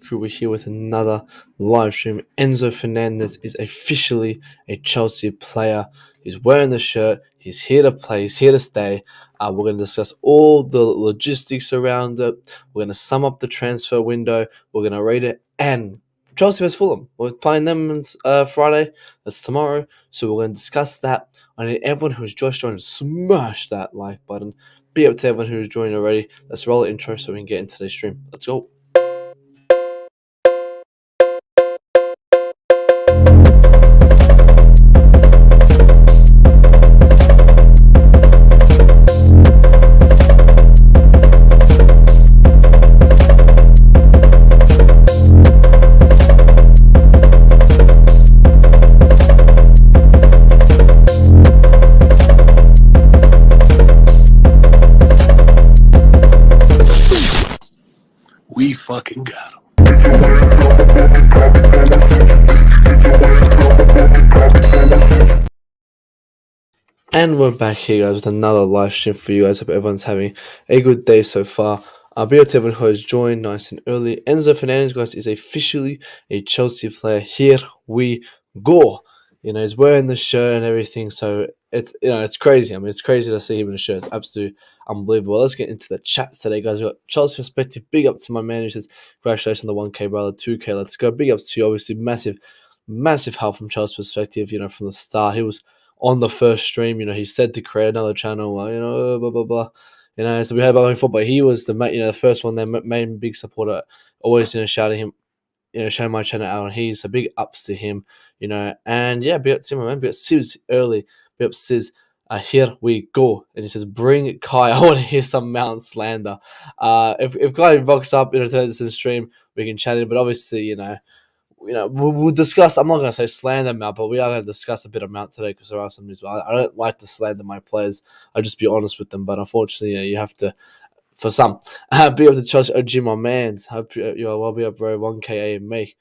Crew, we're here with another live stream. Enzo Fernandez is officially a Chelsea player. He's wearing the shirt. He's here to play. He's here to stay. We're going to discuss all the logistics around it. We're going to sum up the transfer window. We're going to rate it. And Chelsea vs Fulham. We're playing them on Friday. That's tomorrow. So we're going to discuss that. I need everyone who's just joined to smash that like button. Be up to everyone who's joined already. Let's roll the intro so we can get into today's stream. Let's go. We fucking got him. And we're back here, guys, with another live stream for you guys. Hope everyone's having a good day so far. Be with everyone who has joined nice and early. Enzo Fernandez, guys, is officially a Chelsea player. Here we go. He's wearing the shirt and everything, so it's crazy. I mean, it's crazy to see him in the shirt. It's absolutely unbelievable. Let's get into the chat today, guys. We've got Chelsea perspective. Big up to my man who says, congratulations on the 1K, brother. 2K, let's go. Big up to you. Obviously, massive help from Chelsea's perspective, from the start. He was on the first stream, he said to create another channel, blah, blah, blah. So we heard about him before, but he was the first one, their main big supporter, always, shouting him, showing my channel out, and he's a big ups to him, and yeah, big up to him, man. Big up Sis early, big up Sis. Here we go, and he says, "Bring Kai." I want to hear some Mount slander. If Kai rocks up, turns into the stream, we can chat it. But obviously, we'll discuss. I'm not going to say slander Mount, but we are going to discuss a bit of Mount today because there are some news. I don't like to slander my players. I'll just be honest with them. But unfortunately, you have to, for some. Big up to Chelsea OG, my man. Hope you're well. Be up, bro. 1K me.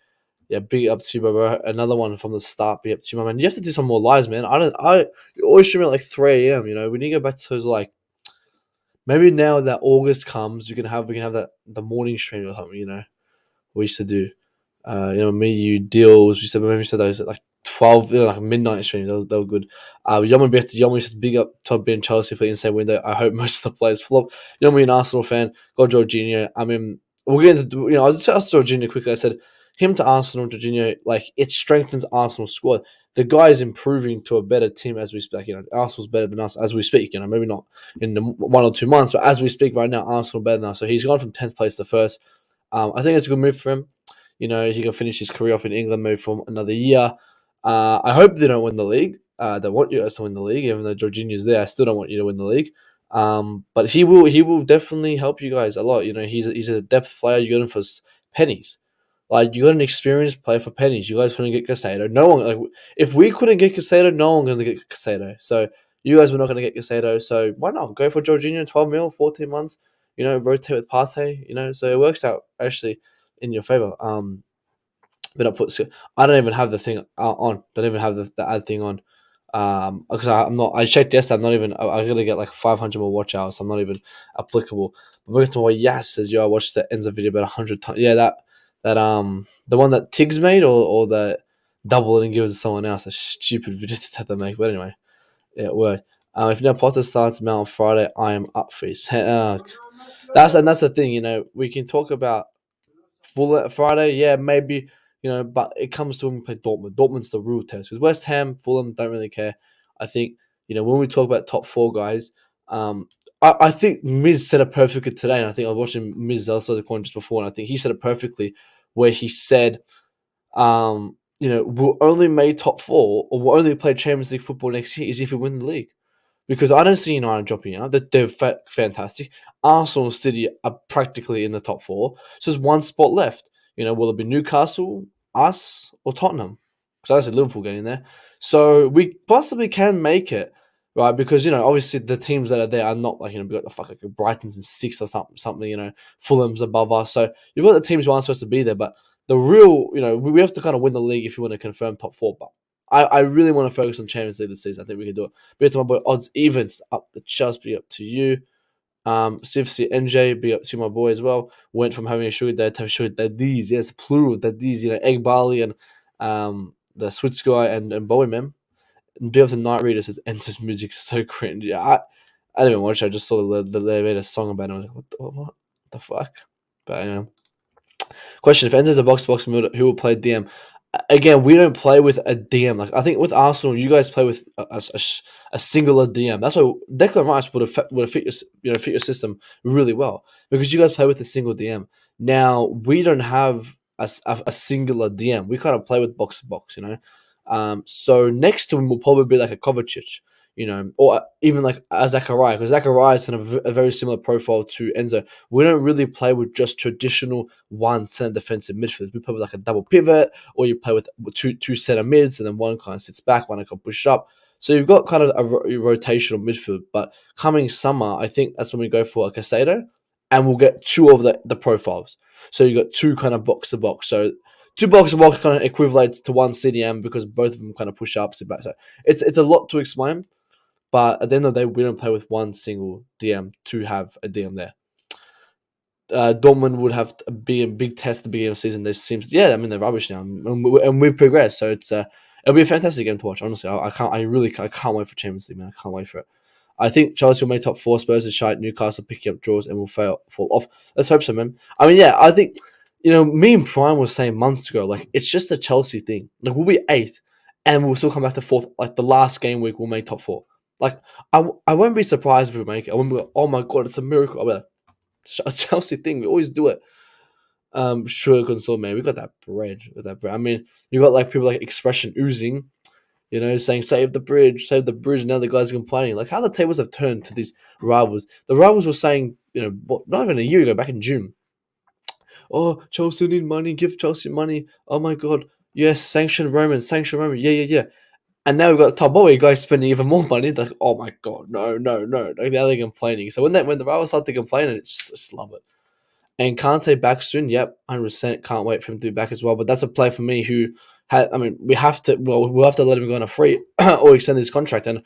Yeah, big up to you, bro. Another one from the start. Be up to you, my man. You have to do some more lives, man. You always stream at like 3 a.m. We need to go back to those like. Maybe now that August comes, we can have that the morning stream or something. We used to do. Me, you, deals. We said maybe said those at like 12, like midnight streams. They were good. Yomi says big up to being Chelsea for the insane window. I hope most of the players flop. Yomi, an Arsenal fan. Got Jorginho. I mean, we'll get into. I'll just ask Jorginho quickly. I said him to Arsenal, Jorginho. Like it strengthens Arsenal's squad. The guy is improving to a better team as we speak. Arsenal's better than us as we speak. Maybe not in the 1 or 2 months, but as we speak right now, Arsenal better than us. So he's gone from 10th place to first. I think it's a good move for him. He can finish his career off in England, maybe for another year. I hope they don't win the league. They want you guys to win the league, even though Jorginho's there. I still don't want you to win the league. But he will definitely help you guys a lot. He's a depth player. You got him for pennies. Like you got an experienced player for pennies. You guys couldn't get Caicedo. No one if we couldn't get Caicedo, no one gonna get Caicedo. So you guys were not gonna get Caicedo. So why not go for Jorginho? 12 mil, 14 months. Rotate with Partey. So it works out actually in your favor. But I don't even have the thing on. Don't even have the ad thing on. Because I'm not. I checked yesterday. I'm not even. I gotta get like 500 more watch hours. So I'm not even applicable. But we're to what Yas says. Yo, I watched the Enzo video about 100 times. Yeah, that the one that Tiggs made, or the double it and give it to someone else. A stupid video that they make. But anyway, yeah, it worked. If Potter starts Mount on Friday, I am up for his head. That's the thing. We can talk about full Friday. Yeah, maybe. But it comes to when we play Dortmund. Dortmund's the real test because West Ham, Fulham don't really care. I think when we talk about top 4 guys, I think Miz said it perfectly today, and I think I was watching Miz also the corner just before, and I think he said it perfectly where he said, we'll only make top 4 or we'll only play Champions League football next year is if we win the league. Because I don't see United dropping out. They're fantastic. Arsenal and City are practically in the top 4. So there's one spot left. Will it be Newcastle, us, or Tottenham? Because I see Liverpool getting there. So we possibly can make it, right? Because, obviously the teams that are there are not like, we've got the Brighton's in 6th or something, Fulham's above us. So you've got the teams who aren't supposed to be there. But the real, we have to kind of win the league if you want to confirm top 4. But I really want to focus on Champions League this season. I think we can do it. Be to my boy Odds Evens up the Chelsea, up to you. Sifsi NJ, be up to my boy as well, went from having a sugar dad to have sugar daddies. Yes, plural daddies. Egg Barley and the Switch guy and Bowie man. And be up to Night Reader says Enzo's music is so cringe. Yeah, I didn't even watch it. I just saw they made a song about it. I was like, what the fuck? But question: if Enzo's a box to box midfielder, who will play DM? Again, we don't play with a DM. Like I think with Arsenal, you guys play with a singular DM. That's why Declan Rice would have fit your system really well because you guys play with a single DM. Now we don't have a singular DM. We kind of play with box to box. So next to him will probably be like a Kovacic. Or even like a Zachariah, because Zachariah is kind of a very similar profile to Enzo. We don't really play with just traditional one center defensive midfielders. We play with like a double pivot, or you play with two center mids, and then one kind of sits back, one can push up. So you've got kind of a rotational midfield. But coming summer, I think that's when we go for a Caicedo, and we'll get two of the profiles. So you got two kind of box to box. So two box to box kind of equivalates to one CDM because both of them kind of push up, sit back. So it's a lot to explain. But at the end of the day, we don't play with one single DM to have a DM there. Dortmund would have to be a big test at the beginning of the season. This seems, yeah, I mean they're rubbish now, and we progress. So it'll be a fantastic game to watch. Honestly, I can't wait for Champions League, man. I can't wait for it. I think Chelsea will make top four. Spurs is shite. Newcastle picking up draws and will fall off. Let's hope so, man. I mean, yeah, I think me and Prime was saying months ago, like it's just a Chelsea thing. Like we'll be eighth, and we'll still come back to fourth. Like the last game week, we'll make top four. Like, I won't be surprised if we make it. I won't be like, oh my god, it's a miracle. I'll be like, a Chelsea thing. We always do it. Sure, console, man. We got that bread. I mean, you got like people like Expression oozing, saying save the bridge, save the bridge. And now the guys are complaining. Like how the tables have turned to these rivals. The rivals were saying, not even a year ago, back in June. Oh, Chelsea need money. Give Chelsea money. Oh my god. Yes, sanction Roman. Sanction Roman. Yeah. And now we've got Taboy guys spending even more money. They're like, oh my god, no. Like now they're complaining. So when the rivals start to complain, I just love it. And Kante back soon. Yep, 100%. Can't wait for him to be back as well. But that's a player for me who had. I mean, we'll have to let him go on a free or extend his contract. And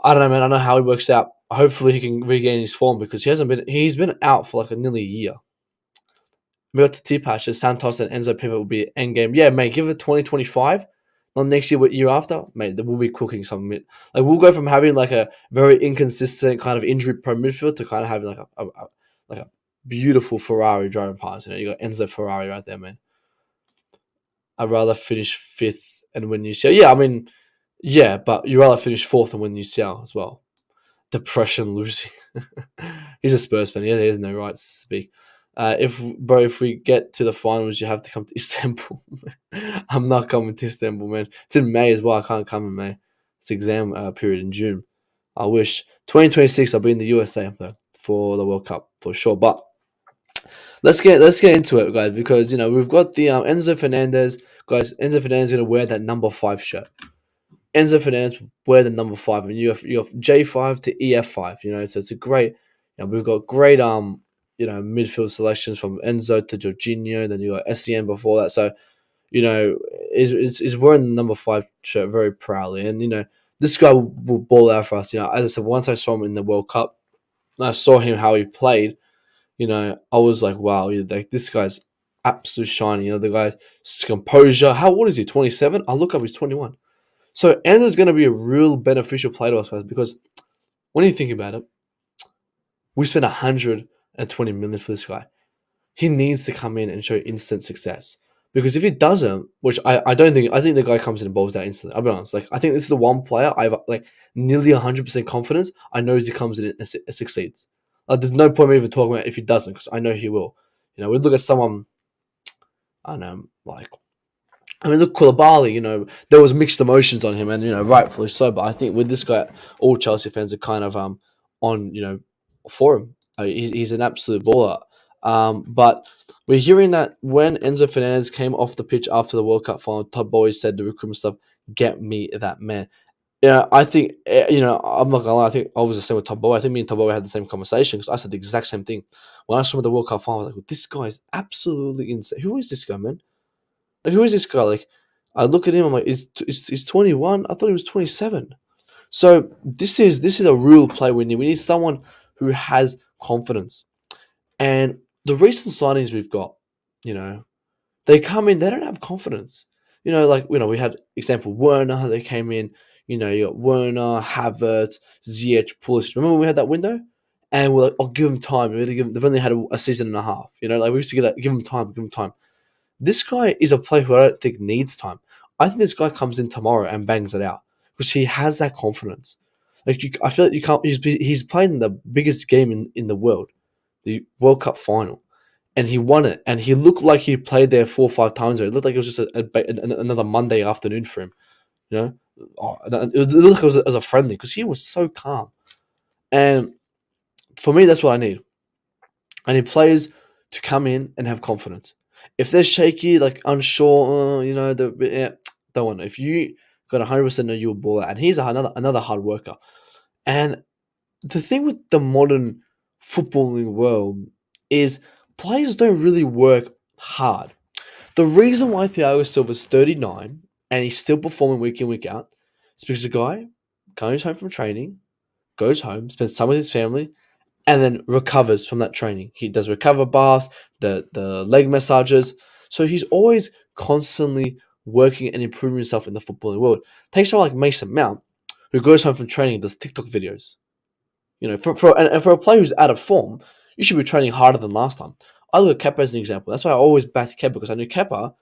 I don't know, man. I don't know how he works out. Hopefully, he can regain his form because he's been out for like nearly a year. We got the T patches. Santos and Enzo Pivot will be end game. Yeah, mate. Give it 2025. Not next year, but year after, mate, we'll be cooking something. Like we'll go from having like a very inconsistent kind of injury pro midfield to kind of having like a beautiful Ferrari driving past. You got Enzo Ferrari right there, man. I'd rather finish fifth and win UCL. Yeah, I mean, yeah, but you'd rather finish fourth and win UCL as well. Depression losing. He's a Spurs fan. Yeah, he has no right to speak. If we get to the finals, you have to come to Istanbul. I'm not coming to Istanbul, man. It's in May as well. I can't come in May. It's exam period in June. I wish 2026 I'll be in the USA though for the World Cup for sure. But let's get into it, guys, because we've got the Enzo Fernandez. Guys, Enzo Fernandez is gonna wear that number 5 shirt. Enzo Fernandez wear the number 5, and you have J5 to EF5. So it's a great. We've got great midfield selections from Enzo to Jorginho. Then you got SEN before that. So, is wearing the number 5 shirt very proudly. And, this guy will ball out for us. As I said, once I saw him in the World Cup and I saw him how he played, I was like, wow, like this guy's absolute shiny. The guy's composure. How old is he? 27? I'll look up, he's 21. So Enzo's going to be a real beneficial player to us, guys, because when you think about it, we spent 120 million for this guy. He needs to come in and show instant success. Because if he doesn't, which I don't think, I think the guy comes in and balls out instantly. I'll be honest. Like, I think this is the one player I've like nearly 100% confidence. I know he comes in and succeeds. There's no point in even talking about if he doesn't, because I know he will. We look at someone, I don't know, look, Koulibaly, there was mixed emotions on him, and, rightfully so. But I think with this guy, all Chelsea fans are kind of on, for him. He's an absolute baller. But we're hearing that when Enzo Fernandez came off the pitch after the World Cup final, Todd Bowie said the recruitment stuff, get me that man. I think, I'm not going to lie, I think I was the same with Todd Bowie. I think me and Todd Bowie had the same conversation because I said the exact same thing. When I saw the World Cup final, I was like, this guy is absolutely insane. Who is this guy, man? Like, who is this guy? Like, I look at him, I'm like, he's 21? I thought he was 27. So this is a real play we need. We need someone who has confidence. And the recent signings we've got, you know, they come in, they don't have confidence. We had example Werner, they came in, you got Werner, Havertz, Ziyech, Pulisic. Remember when we had that window? And we're like, oh, give them time. They've only had a season and a half. We used to give them time, give them time. This guy is a player who I don't think needs time. I think this guy comes in tomorrow and bangs it out because he has that confidence. I feel like you can't. He's playing the biggest game in the world, the World Cup final, and he won it. And he looked like he played there 4 or 5 times. It looked like it was just another Monday afternoon for him. It looked like it was as a friendly because he was so calm. And for me, that's what I need. I need players to come in and have confidence. If they're shaky, like unsure, don't want it. If you got 100% know you'll ball out, and he's another hard worker. And the thing with the modern footballing world is players don't really work hard. The reason why Thiago Silva's 39 and he's still performing week in, week out is because the guy goes home from training, goes home, spends time with his family, and then recovers from that training. He does recover baths, the leg massages. So he's always constantly working and improving himself in the footballing world. Take someone like Mason Mount, who goes home from training and does TikTok videos. For a player who's out of form, you should be training harder than last time. I look at Kepa as an example. That's why I always backed Kepa, because I knew Kepa,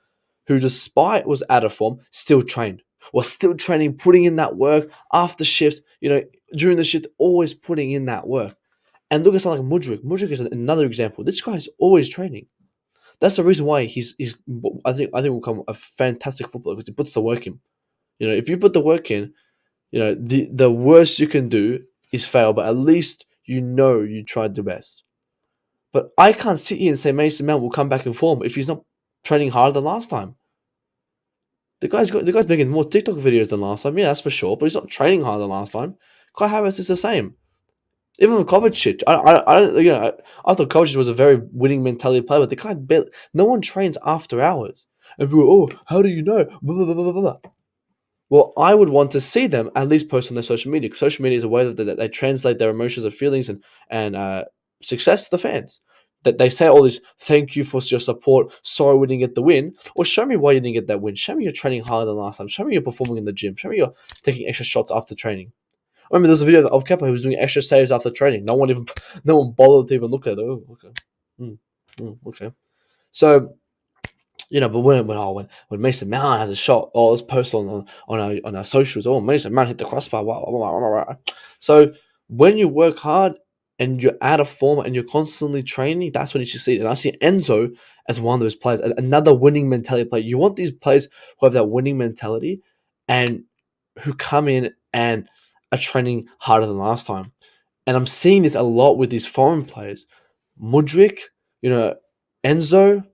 who despite was out of form, still trained. Was still training, putting in that work after shift, during the shift, always putting in that work. And look at someone like Mudryk. Mudryk is another example. This guy is always training. That's the reason why he's I think will become a fantastic footballer, because he puts the work in. If you put the work in, the worst you can do is fail, but at least you tried your best. But I can't sit here and say Mason Mount will come back in form if he's not training harder than last time. The guy's making more TikTok videos than last time, yeah, that's for sure, but he's not training harder than last time. Kai Havertz is the same. Even with Kovacic, I thought Kovacic was a very winning mentality player, but the guy no one trains after hours. And people, how do you know? Blah, blah, blah, blah, blah. Well, I would want to see them at least post on their social media, because social media is a way that they translate their emotions and feelings and success to the fans. That they say all this, thank you for your support, sorry we didn't get the win, or show me why you didn't get that win. Show me you're training harder than last time. Show me you're performing in the gym. Show me you're taking extra shots after training. I remember there was a video of Kepa who was doing extra saves after training. No one bothered to even look at it. Oh, okay. Okay. So, but when Mason Mount has a shot, let's post on our socials. Oh, Mason Mount hit the crossbar. Wow. So when you work hard and you're out of form and you're constantly training, that's when you succeed. And I see Enzo as one of those players, another winning mentality player. You want these players who have that winning mentality and who come in and are training harder than last time. And I'm seeing this a lot with these foreign players. Mudryk, Enzo,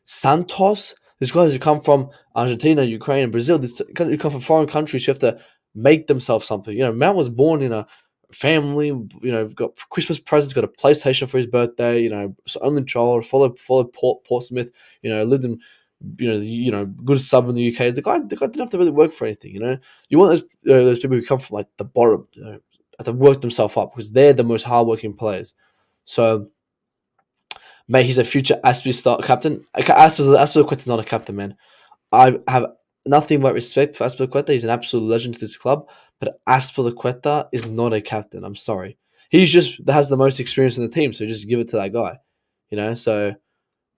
Santos. These guys who come from Argentina, Ukraine, and Brazil. Who come from foreign countries. You have to make themselves something. Mount was born in a family. Got Christmas presents, got a PlayStation for his birthday. Only child. Followed Portsmouth. Lived in good sub in the UK. The guy didn't have to really work for anything. You want those people who come from like the bottom, have to work themselves up, because they're the most hardworking players. So, mate, he's a future Aspie captain. Aspilicueta's not a captain, man. I have nothing but respect for Aspilicueta. He's an absolute legend to this club, but Aspilicueta is not a captain. I'm sorry. He's just has the most experience in the team, so just give it to that guy. So.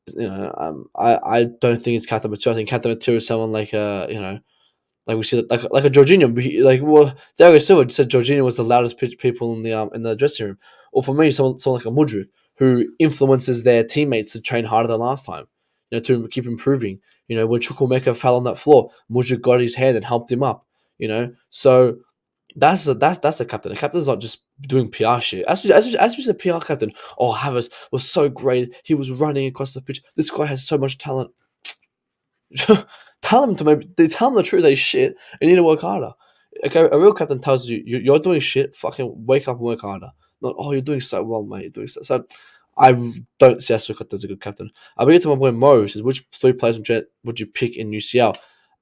I don't think it's captain material. I think captain material is someone like like we see like a Jorginho. Thiago Silva said Jorginho was the loudest people in the dressing room. Or for me, someone like a Mudryk, who influences their teammates to train harder than last time. To keep improving. When Chukwuemeka fell on that floor, Mudryk got his hand and helped him up. So. That's the captain. The captain's not just doing PR shit. As we said, PR captain. Oh, Havertz was so great. He was running across the pitch. This guy has so much talent. Tell him the truth. They shit. And you need to work harder. Okay, a real captain tells you you're doing shit. Fucking wake up and work harder. Not you're doing so well, mate. You're doing so. So I don't see Aspilicueta as a good captain. I'll get to my point. Mo says, which 3 players would you pick in UCL?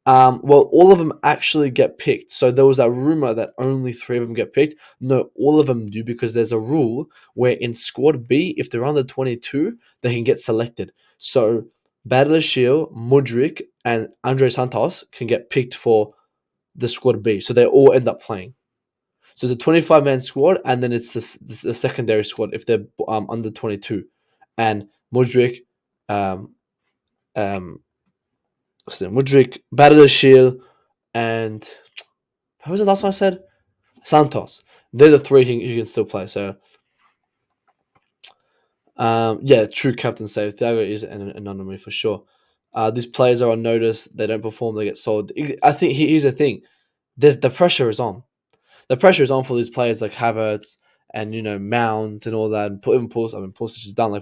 Well, all of them actually get picked. So there was that rumor that only three of them get picked. No, all of them do because there's a rule where in squad B, if they're under 22, they can get selected. So Badalashil, Mudrik, and Andre Santos can get picked for the squad B. So they all end up playing. So the 25-man squad, and then it's the secondary squad if they're under 22, and Mudrik, um, um, Mudrik, Badalashil, and who was the last one I said? Santos. They're the three who can still play. So, yeah, true captain save. Thiago is an anomaly for sure. These players are on notice. They don't perform. They get sold. I think here's the thing. The pressure is on. The pressure is on for these players like Havertz and Mount and all that. And even Pulisic. I mean, Pulisic is done.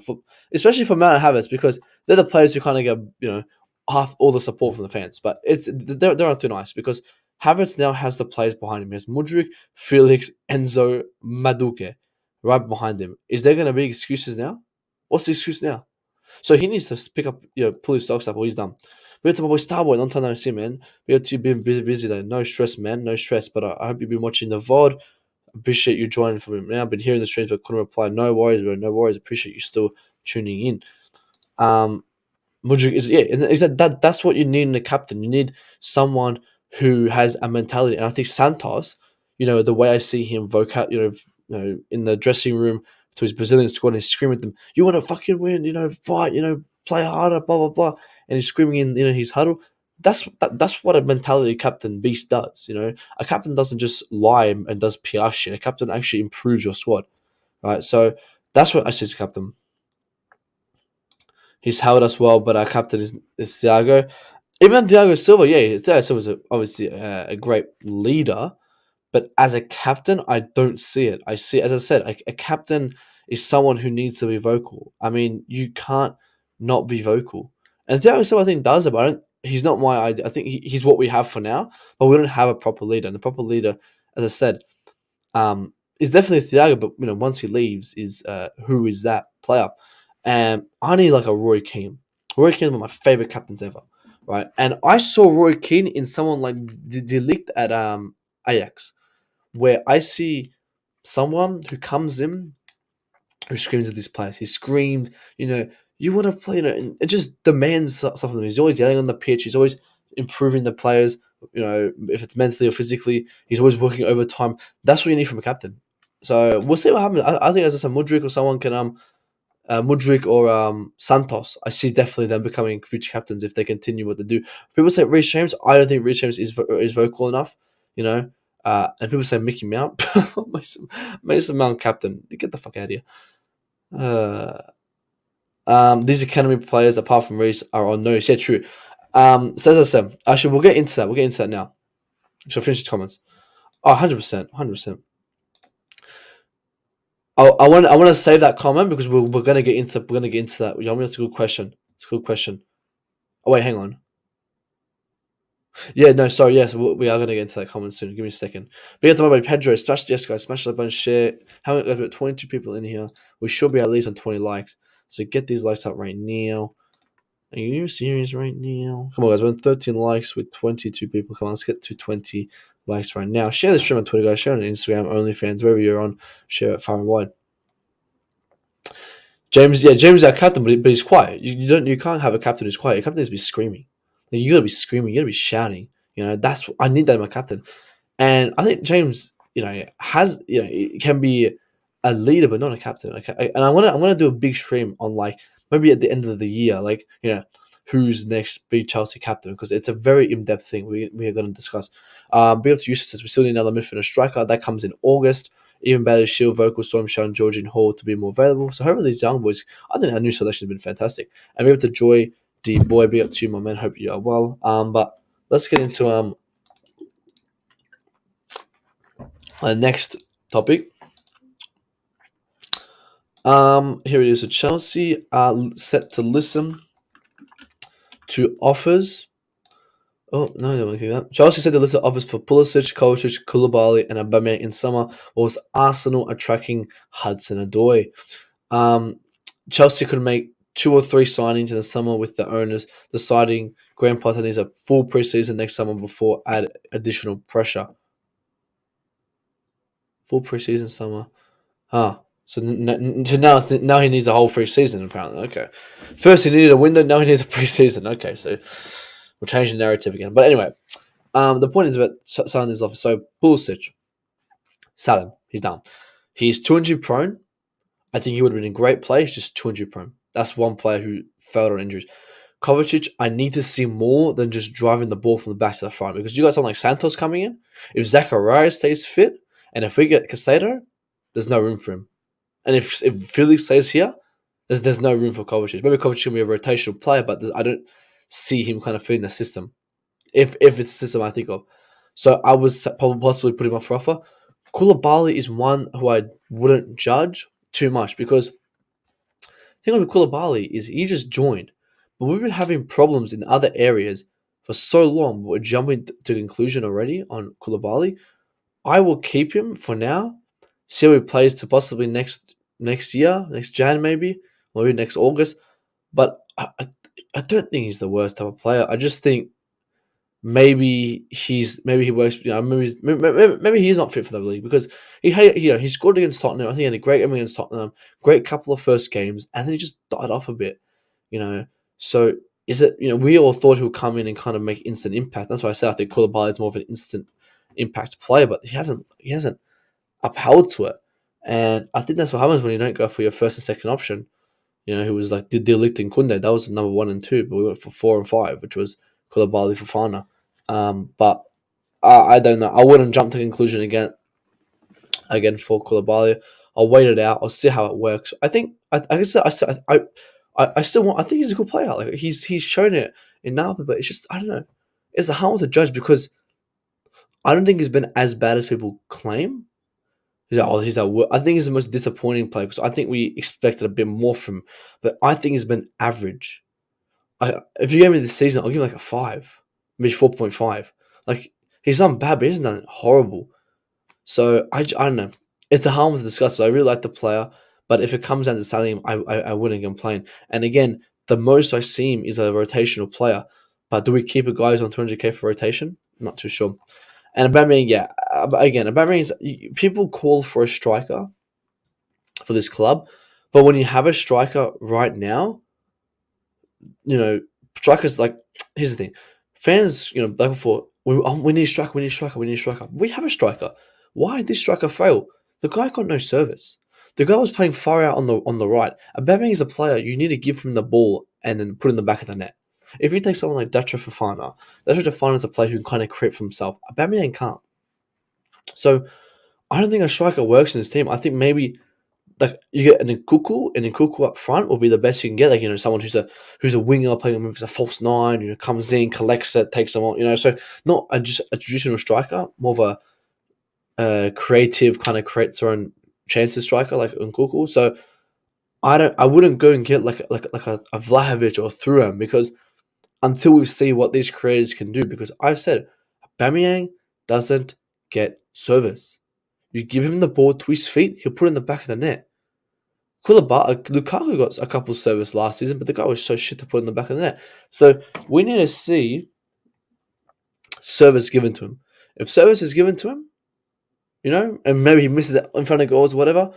Especially for Mount and Havertz because they're the players who kind of get half all the support from the fans. But they're on thin ice because Havertz now has the players behind him. He has Mudryk, Felix, Enzo, Maduke right behind him. Is there going to be excuses now? What's the excuse now? So he needs to pick up, pull his socks up or he's done. We have to my boy Starboy, long time no see, man. We have to be busy though. No stress, man. No stress. But I hope you've been watching the VOD. Appreciate you joining from him now. I've been hearing the streams but couldn't reply. No worries, bro. No worries. Appreciate you still tuning in. Mudryk is and is that's what you need in a captain. You need someone who has a mentality. And I think Santos, the way I see him in the dressing room to his Brazilian squad and he's screaming at them, you want to fucking win, fight, play harder, blah blah blah. And he's screaming in his huddle. That's what a mentality captain beast does. A captain doesn't just lie and does PR shit. A captain actually improves your squad, right? So that's what I see as a captain. He's held us well, but our captain is Thiago. Even Thiago Silva, yeah, Thiago Silva is obviously a great leader, but as a captain, I don't see it. I see, as I said, a captain is someone who needs to be vocal. I mean, you can't not be vocal. And Thiago Silva, I think, does it, but he's not my idea. I think he's what we have for now, but we don't have a proper leader. And the proper leader, as I said, is definitely Thiago, but once he leaves, who is that player? And I need like a Roy Keane. Roy Keane is one of my favorite captains ever, right? And I saw Roy Keane in someone like De Ligt at Ajax, where I see someone who comes in who screams at this place. He screamed, you want to play, and it just demands stuff from them. He's always yelling on the pitch. He's always improving the players, if it's mentally or physically. He's always working overtime. That's what you need from a captain. So we'll see what happens. I think as I said, Mudryk or someone can Mudryk or Santos. I see definitely them becoming future captains if they continue what they do. People say Reece James. I don't think Reece James is vocal enough. And people say Mickey Mount. Mason Mount captain. Get the fuck out of here. These academy players, apart from Reece, are on notice. Yeah, true. So as I said, actually, we'll get into that. We'll get into that now. So finish the comments. Oh, 100%. 100%. I want to save that comment because we're gonna get into that. That's a good question. It's a good question. Oh wait, hang on. Yeah, no, sorry. Yes, we are gonna get into that comment soon. Give me a second. But yeah, by Pedro, smash yes, guys, smash the button, share. How many? About 22 people in here. We should be at least on 20 likes. So get these likes up right now. Are you serious right now? Come on, guys. We're on 13 likes with 22 people. Come on, let's get to 20 likes right now. Share the stream on Twitter, guys. Share it on Instagram, OnlyFans, wherever you're on. Share it far and wide. James is our captain, but he's quiet. You can't have a captain who's quiet. Your captain needs to be screaming. You gotta be screaming. You gotta be shouting. I need that in my captain. And I think James, can be a leader, but not a captain. And I want to do a big stream on maybe at the end of the year, who's next be Chelsea captain, because it's a very in-depth thing we are going to discuss. Be able to use this. We still need another midfielder striker that comes in August. Even better, Shield, Vocal, Storm, Sharon, Georgian Hall to be more available. So hopefully these young boys, I think our new selection has been fantastic. And be able to Joy, D Boy, be up to you, my man. Hope you are well. But let's get into our next topic. Here it is. So Chelsea are set to listen to offers. Oh, no, I don't want to that. Chelsea said they listed offers for Pulisic, Kovacic, Koulibaly, and Aubameyang in summer, whilst Arsenal are tracking Hudson-Odoi. Chelsea could make 2 or 3 signings in the summer with the owners deciding Graham Potter needs a full preseason next summer before add additional pressure. Full preseason summer. So now he needs a whole preseason apparently. Okay. First he needed a window, now he needs a preseason. Okay, so we'll change the narrative again. But anyway, the point is about signing this off. So Pulisic, sell him. He's done. He's 200 prone. I think he would have been a great player. He's just 200 prone. That's one player who failed on injuries. Kovacic, I need to see more than just driving the ball from the back to the front because you got someone like Santos coming in. If Zachariah stays fit and if we get Caicedo, there's no room for him. And if Felix stays here, there's no room for Kovacic. Maybe Kovacic can be a rotational player, but I don't see him kind of fitting the system. If it's the system I think of. So I would probably possibly put him up for offer. Koulibaly is one who I wouldn't judge too much because the thing with Koulibaly is he just joined. But we've been having problems in other areas for so long. But we're jumping to conclusion already on Koulibaly. I will keep him for now. See how he plays to possibly next year, next Jan maybe next August. But I don't think he's the worst type of player. I just think maybe he works. Maybe he's not fit for the league because he scored against Tottenham. I think he had a great game against Tottenham, great couple of first games, and then he just died off a bit. So is it we all thought he would come in and kind of make instant impact. That's why I said I think Koulibaly is more of an instant impact player, but he hasn't upheld to it, and I think that's what happens when you don't go for your first and second option. Who was like De Ligt and Kunde. That was number 1 and 2, but we went for 4 and 5, which was Koulibaly, Fofana. But I don't know. I wouldn't jump to conclusion again for Koulibaly. I'll wait it out. I'll see how it works. I think I still want. I think he's a good player. Like he's shown it in Napoli, but it's just I don't know. It's a hard one to judge because I don't think he's been as bad as people claim. I think he's the most disappointing player because I think we expected a bit more from him, but I think he's been average. If you gave me this season, I'll give him like a 5, maybe 4.5. Like he's done bad, but he's done horrible. So I don't know. It's a hard one to discuss. So I really like the player, but if it comes down to selling him, I wouldn't complain. And again, the most I see him is a rotational player. But do we keep a guy who's on 200k for rotation? I'm not too sure. And Aubameyang, yeah. Again, Aubameyang, people call for a striker for this club, but when you have a striker right now, strikers like here's the thing, fans, like before, we need a striker, we need a striker, we need a striker. We have a striker. Why did this striker fail? The guy got no service. The guy was playing far out on the right. Aubameyang is a player you need to give him the ball and then put in the back of the net. If you take someone like Dacho Fofana is a player who can kind of create for himself. Aubameyang can't. So I don't think a striker works in this team. I think maybe like you get an Nkunku up front will be the best you can get. Like someone who's a winger playing maybe a false 9. Comes in, collects it, takes them on. So not just a traditional striker, more of a creative kind of creates their own chances striker like Nkunku. So I wouldn't go and get like a Vlahovic or Thuram because until we see what these creators can do, because I've said Aubameyang doesn't get service. You give him the ball to his feet, he'll put it in the back of the net. Lukaku got a couple of service last season, but the guy was so shit to put in the back of the net. So we need to see service given to him. If service is given to him, and maybe he misses it in front of goals or whatever,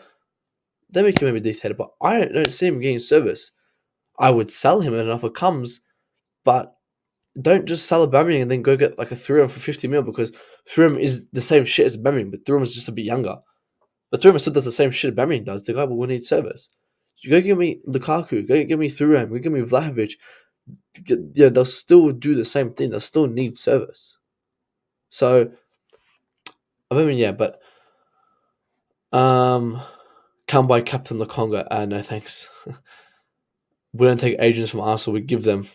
then we can maybe dictate it. But I don't see him getting service. I would sell him if an offer comes, but don't just sell Aubameyang and then go get like a Thuram for 50 mil because Thuram is the same shit as Aubameyang, but Thuram is just a bit younger. But Thuram still does the same shit Aubameyang does. The guy will need service. So you go give me Lukaku, go give me Thuram, go give me Vlahovic. They'll still do the same thing. They'll still need service. So, Aubameyang, yeah, but come by Captain Lokonga. No thanks. We don't take agents from Arsenal. We give them.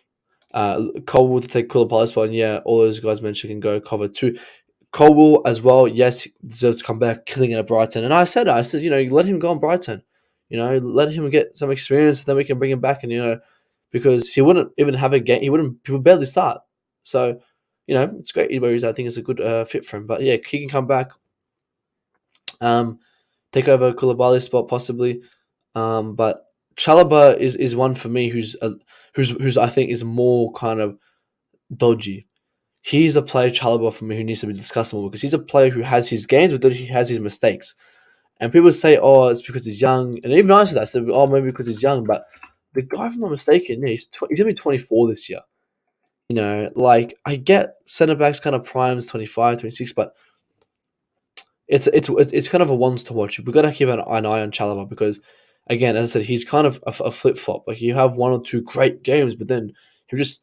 Colwell to take Koulibaly's spot, and yeah, all those guys mentioned can go cover too. Colwell as well, yes, he deserves to come back, killing it at Brighton. And I said, let him go on Brighton. Let him get some experience, and then we can bring him back. And because he wouldn't even have a game, he would barely start. So, it's great where he's. I think it's a good fit for him. But yeah, he can come back, take over Koulibaly's spot possibly. But Chalobah is one for me who's I think is more kind of dodgy. He's the player Chalobah for me who needs to be discussed more because he's a player who has his games, but then he has his mistakes. And people say, "Oh, it's because he's young," and even I said that. I said, "Oh, maybe because he's young." But the guy, if I'm not mistaken, yeah, he's gonna be 24 this year. Like I get centre backs kind of primes 25, 26, but it's kind of a once to watch. We've got to keep an eye on Chalobah because, again, as I said, he's kind of a flip flop. Like you have one or two great games, but then he just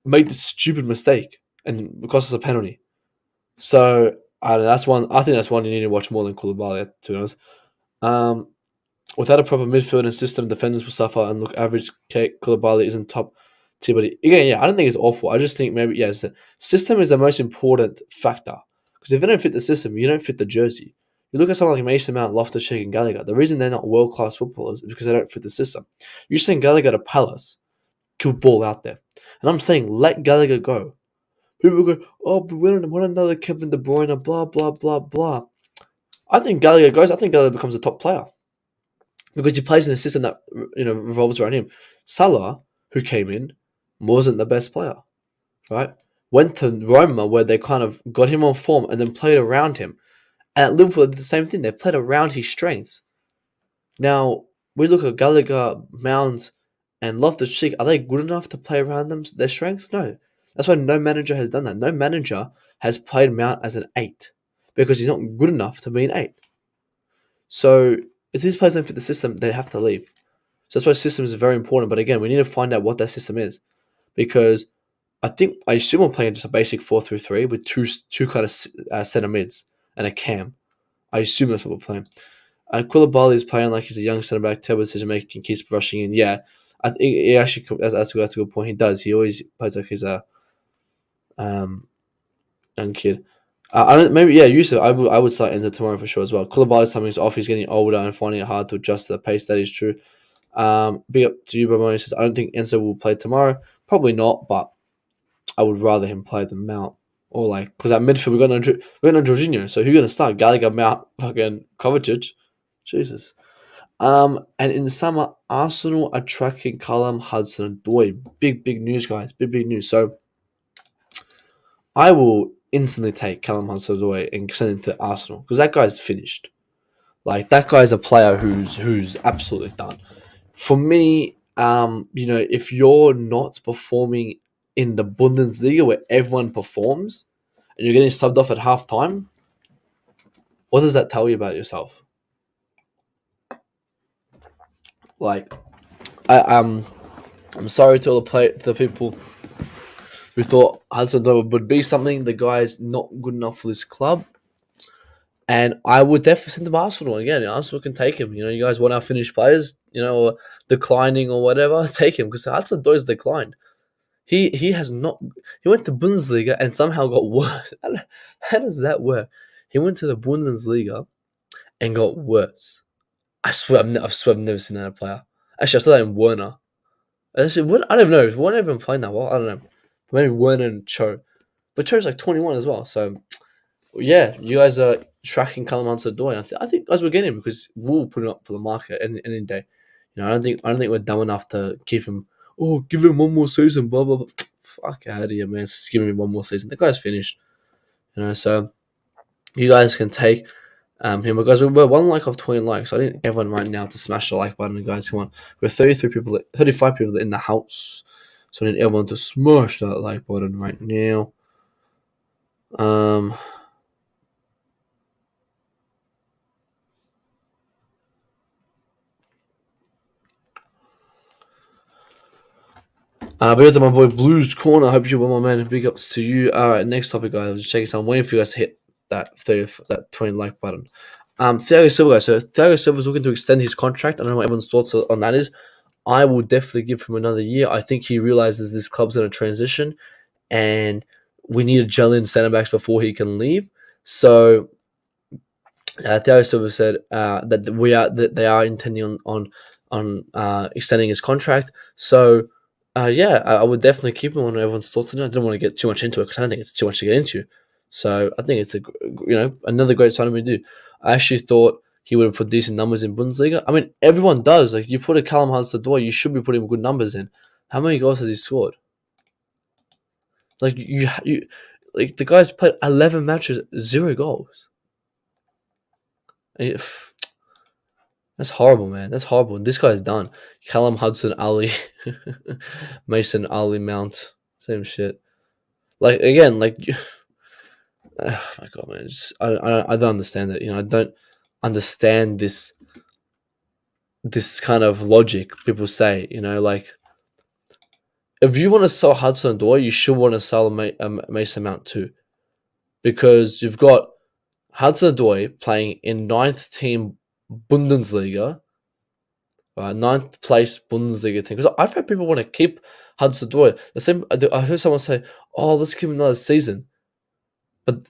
made this stupid mistake and it cost us a penalty. So I don't know, that's one. I think that's one you need to watch more than Koulibaly, to be honest. Um, Without a proper midfield and system, defenders will suffer and look average. Koulibaly isn't top tier, but again, yeah, I don't think it's awful. I just think maybe yes, system is the most important factor because if you don't fit the system, you don't fit the jersey. You look at someone like Mason Mount, Loftus-Cheek, and Gallagher. The reason they're not world-class footballers is because they don't fit the system. You send Gallagher to Palace, he'll ball out there, and I'm saying let Gallagher go. People go, oh, but we don't want another Kevin De Bruyne, blah blah blah blah. I think Gallagher goes. I think Gallagher becomes a top player because he plays in a system that revolves around him. Salah, who came in, wasn't the best player, right? Went to Roma where they kind of got him on form and then played around him. And at Liverpool, they did the same thing. They played around his strengths. Now we look at Gallagher, Mount, and Loftus-Cheek. Are they good enough to play around their strengths? No. That's why no manager has done that. No manager has played Mount as an 8 because he's not good enough to be an 8. So if these players don't fit the system, they have to leave. So that's why system is very important. But again, we need to find out what that system is because I assume we're playing just a basic 4-3-3 with two kind of centre mids and a cam. I assume that's what we're playing. Koulibaly is playing like he's a young centre back, terrible decision making, keeps rushing in. Yeah, I think he actually that's a good point. He does. He always plays like he's a young kid. I don't maybe yeah. Yusuf, I would start Enzo tomorrow for sure as well. Koulibaly's timing is off. He's getting older and finding it hard to adjust to the pace. That is true. Big up to you, Bramoni says I don't think Enzo will play tomorrow. Probably not, but I would rather him play than Mount. Or like because at midfield we got no Jorginho. So who's gonna start? Gallagher, Mount, fucking Kovacic. Jesus. And in the summer, Arsenal are tracking Callum Hudson-Odoi. Big news, guys. Big news. So I will instantly take Callum Hudson-Odoi and send him to Arsenal because that guy's finished. Like that guy's a player who's absolutely done. For me, if you're not performing in the Bundesliga where everyone performs and you're getting subbed off at halftime, what does that tell you about yourself? Like, I'm sorry to all the people who thought Hudson-Odoi would be something. The guy's not good enough for this club. And I would definitely send him to Arsenal again. Arsenal can take him. You guys want our finished players, or declining or whatever, take him because Hudson-Odoi's declined. He has not. He went to Bundesliga and somehow got worse. How does that work? He went to the Bundesliga and got worse. I swear, I've never seen that player. Actually, I saw that in Werner. Actually, I don't know. Is Werner even playing that well? I don't know. Maybe Werner and Cho. But Cho's like 21 as well. So, yeah, you guys are tracking Callum Hudson-Odoi. I think guys will get him because we'll put him up for the market any day. I don't think we're dumb enough to keep him. Oh, give him one more season, blah blah blah. Fuck out of here, man. Just give me one more season. The guy's finished. So you guys can take him. But guys, we're 1 like off 20 likes. So I need everyone right now to smash the like button, guys. Come on. We're 35 people in the house. So I need everyone to smash that like button right now. Big up to my boy Blues Corner. I hope you well, my man. Big ups to you. All right, next topic, guys. I was just checking. So I'm waiting for you guys to hit that 20 like button. Thiago Silva, guys. So Thiago Silva is looking to extend his contract. I don't know what everyone's thoughts on that is. I will definitely give him another year. I think he realizes this club's in a transition, and we need to gel in centre backs before he can leave. So Thiago Silva said that they are intending on extending his contract. So. I would definitely keep him on everyone's thoughts. I don't want to get too much into it because I don't think it's too much to get into. So I think it's another great signing we do. I actually thought he would have put decent numbers in Bundesliga. I mean, everyone does. Like, you put a Callum Hudson-Odoi, you should be putting good numbers in. How many goals has he scored? Like, like the guy's played 11 matches, 0 goals. That's horrible, man. That's horrible. This guy's done. Callum Hudson, Ali, Mason, Ali, Mount, same shit. Like, again, like, oh my god, man. I don't understand it. I don't understand this kind of logic people say. Like, if you want to sell Hudson Odoi, you should want to sell Mason Mount too, because you've got Hudson Odoi playing in ninth team Bundesliga, ninth place Bundesliga team. Because I've heard people want to keep Hudson Odoi. The same. I heard someone say, "Oh, let's give him another season," but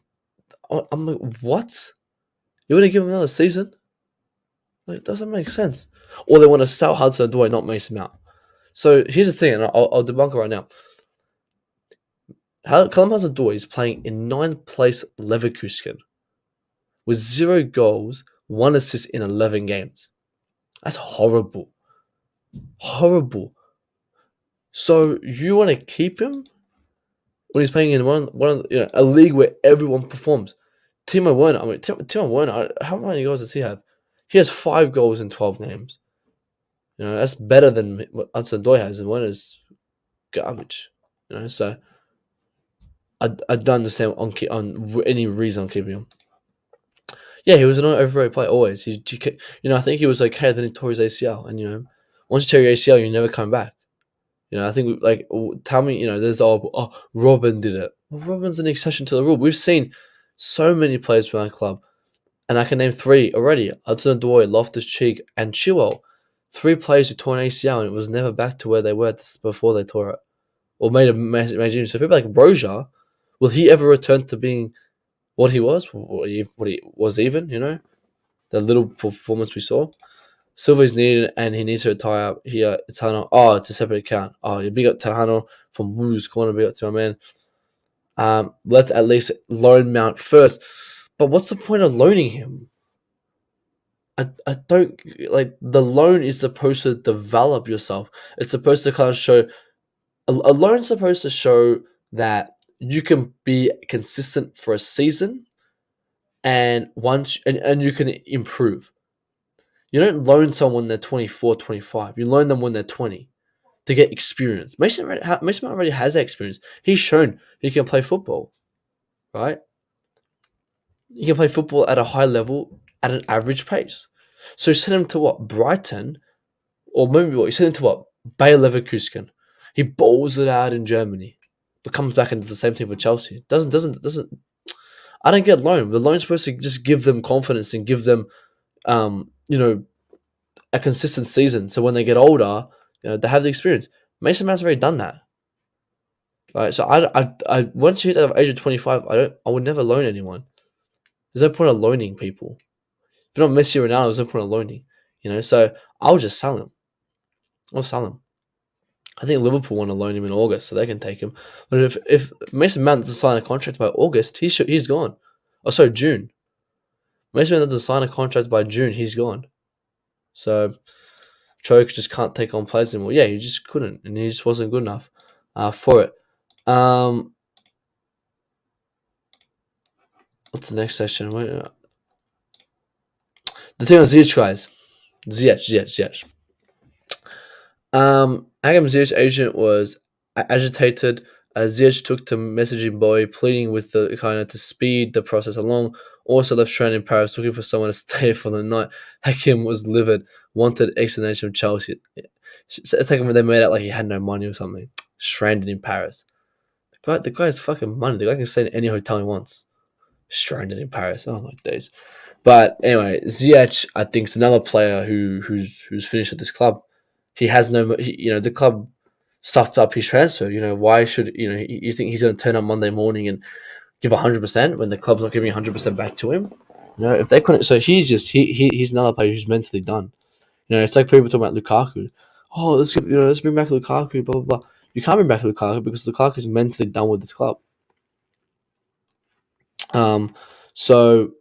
I'm like, "What? You want to give him another season? Like, it doesn't make sense." Or they want to sell Hudson Odoi, not Mason Mount. So here's the thing, and I'll debunk it right now. Callum Hudson-Odoi is playing in ninth place Leverkusen with 0 goals, 1 assist in 11 games. That's horrible. Horrible. So you want to keep him when he's playing in a league where everyone performs? Timo Werner. I mean, Timo Werner. How many goals does he have? He has 5 goals in 12 games. That's better than what Hudson-Odoi has, and Werner's garbage. So I don't understand on any reason on keeping him. Yeah, he was an overrated player always. I think he was okay, then he tore his ACL, and once you tear your ACL, you never come back. I think tell me, there's Robin did it. Well, Robin's an exception to the rule. We've seen so many players from our club, and I can name 3 already: Hudson-Odoi, Loftus-Cheek, and Chilwell. 3 players who tore an ACL, and it was never back to where they were before they tore it, or made a major. So people like Broja, will he ever return to being what he was? What he was even? The little performance we saw. Silva is needed, and he needs to retire here. Tano. Oh, it's a separate account. Oh, you big up Tano from Woo's corner. Big up to my man. Let's at least loan Mount first. But what's the point of loaning him? I don't like the loan is supposed to develop yourself. It's supposed to kind of show a loan's supposed to show that you can be consistent for a season, and you can improve. You don't loan someone when they're 24, 25. You loan them when they're 20 to get experience. Mason Mount already has that experience. He's shown he can play football, right? He can play football at a high level at an average pace. So send him to what? Brighton? Or maybe what? You send him to what? Bayer Leverkusen. He balls it out in Germany, but comes back and does the same thing for Chelsea. Doesn't. I don't get loan. The loan's supposed to just give them confidence and give them, a consistent season. So when they get older, they have the experience. Mason Mount's already done that. Right. So I once you hit the age of 25, I would never loan anyone. There's no point of loaning people. If you're not Messi or Ronaldo, there's no point of loaning. So I'll just sell him. I'll sell him. I think Liverpool want to loan him in August, so they can take him. But if Mason Mount doesn't sign a contract by August, he's gone. Oh, sorry, June. Mason Mount doesn't sign a contract by June, he's gone. So Choke just can't take on players anymore. Yeah, he just couldn't, and he just wasn't good enough for it. What's the next section? The thing on Ziyech, guys. Ziyech. Hakim Ziyech's agent was agitated. Ziyech took to messaging boy, pleading with the kind to speed the process along. Also left stranded in Paris, looking for someone to stay for the night. Hakim was livid, wanted explanation from Chelsea. It's like when they made out like he had no money or something. Stranded in Paris. The guy has fucking money. The guy can stay in any hotel he wants. Stranded in Paris. Oh my days. But anyway, Ziyech, I think, is another player who's finished at this club. He has no, the club stuffed up his transfer. Why should you think he's going to turn up Monday morning and give 100% when the club's not giving 100% back to him? If they couldn't, so he's another player who's mentally done. It's like people talking about Lukaku. Oh, let's bring back Lukaku. Blah blah blah. You can't bring back Lukaku because Lukaku is mentally done with this club. So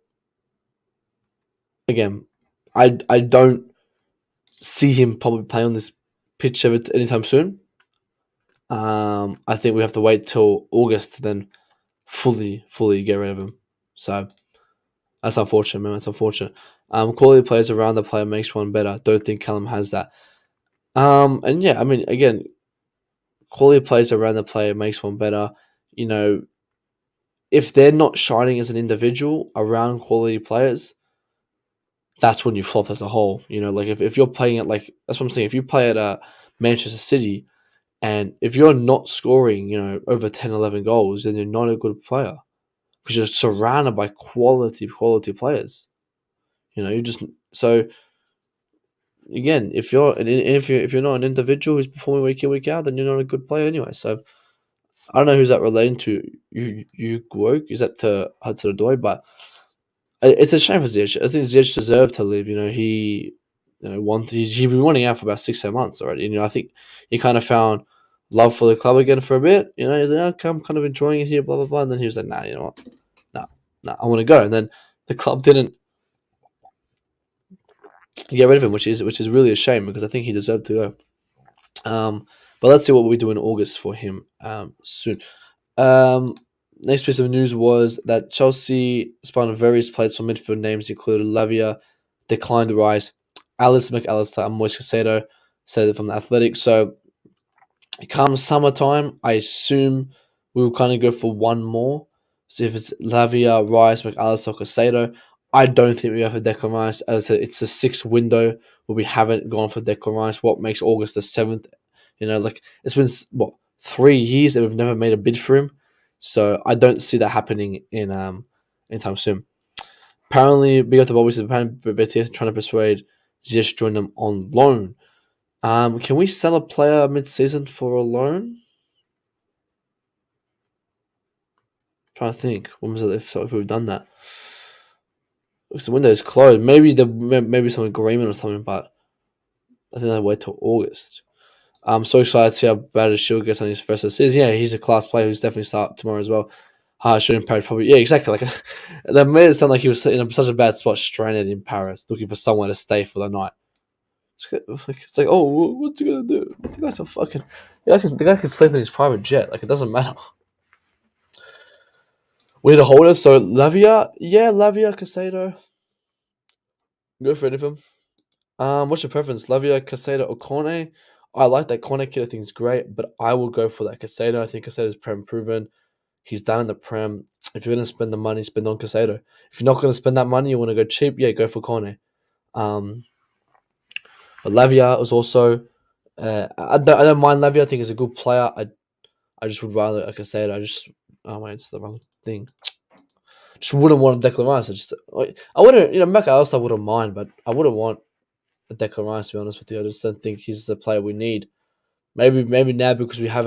again, I don't see him probably playing on this pitch anytime soon. I think we have to wait till August to then fully get rid of him. So that's unfortunate, man. That's unfortunate. Quality players around the player makes one better. Don't think Callum has that. And yeah, I mean, again, quality players around the player makes one better. You know, if they're not shining as an individual around quality players, that's when you flop as a whole. You know, like if you're playing at like that's what I'm saying. If you play at Manchester City and if you're not scoring, you know, over 10, 11 goals, then you're not a good player because you're surrounded by quality players. You know, you just so again, if you're not an individual who's performing week in week out, then you're not a good player anyway. So I don't know who's that relating to. You woke is that to Hudson Odoi, but it's a shame for Ziyech. I think Ziyech deserved to leave. You know, he's been wanting out for about 6 7 months already. You know, I think he kind of found love for the club again for a bit. You know, he's like, okay, I'm kind of enjoying it here, blah blah blah. And then he was like, nah, you know what, nah, I want to go. And then the club didn't get rid of him, which is really a shame because I think he deserved to go. But let's see what we do in August for him soon. Um, Next piece of news was that Chelsea spun various players for midfield names, included Lavia, declined Rice, Alice McAllister, and Moises Caicedo, said it from the Athletic. So, come summertime, I assume we will kind of go for one more. So if it's Lavia, Rice, McAllister, Caicedo, I don't think we have a Declan Rice. As I said, it's a 6 window where we haven't gone for Declan Rice. What makes August the 7th? You know, like it's been 3 years that we've never made a bid for him. So I don't see that happening in anytime soon. Apparently, big up the Bobby said Betis trying to persuade Ziyech to join them on loan. Can we sell a player mid-season for a loan? Trying to think. When was it if we've done that? Looks the window is closed. Maybe some agreement or something, but I think they'll wait till August. I'm so excited to see how bad Shield gets on his first season. Yeah, he's a class player who's definitely start tomorrow as well. Should in Paris probably. Yeah, exactly. Like that made it sound like he was in such a bad spot, stranded in Paris, looking for somewhere to stay for the night. It's like, oh, what's he gonna do? The guy's a fucking. Yeah, the guy can sleep in his private jet. Like it doesn't matter. We need a holder. So Lavia, Caicedo. Go for any of them. What's your preference, Lavia, Caicedo, or Cornet? I like that Cornet kid. I think it's great, but I will go for that Caicedo. I think Caicedo is prem proven. He's done in the prem. If you're going to spend the money, spend on Caicedo. If you're not going to spend that money, you want to go cheap, yeah, go for Cornet. But Lavia was also. I don't mind Lavia. I think he's a good player. I just would rather, like I said, oh wait, it's the wrong thing. Just wouldn't want a Declan Rice. I wouldn't, McAllister wouldn't mind, but I wouldn't want a Declan Rice, to be honest with you. I just don't think he's the player we need. Maybe now because we have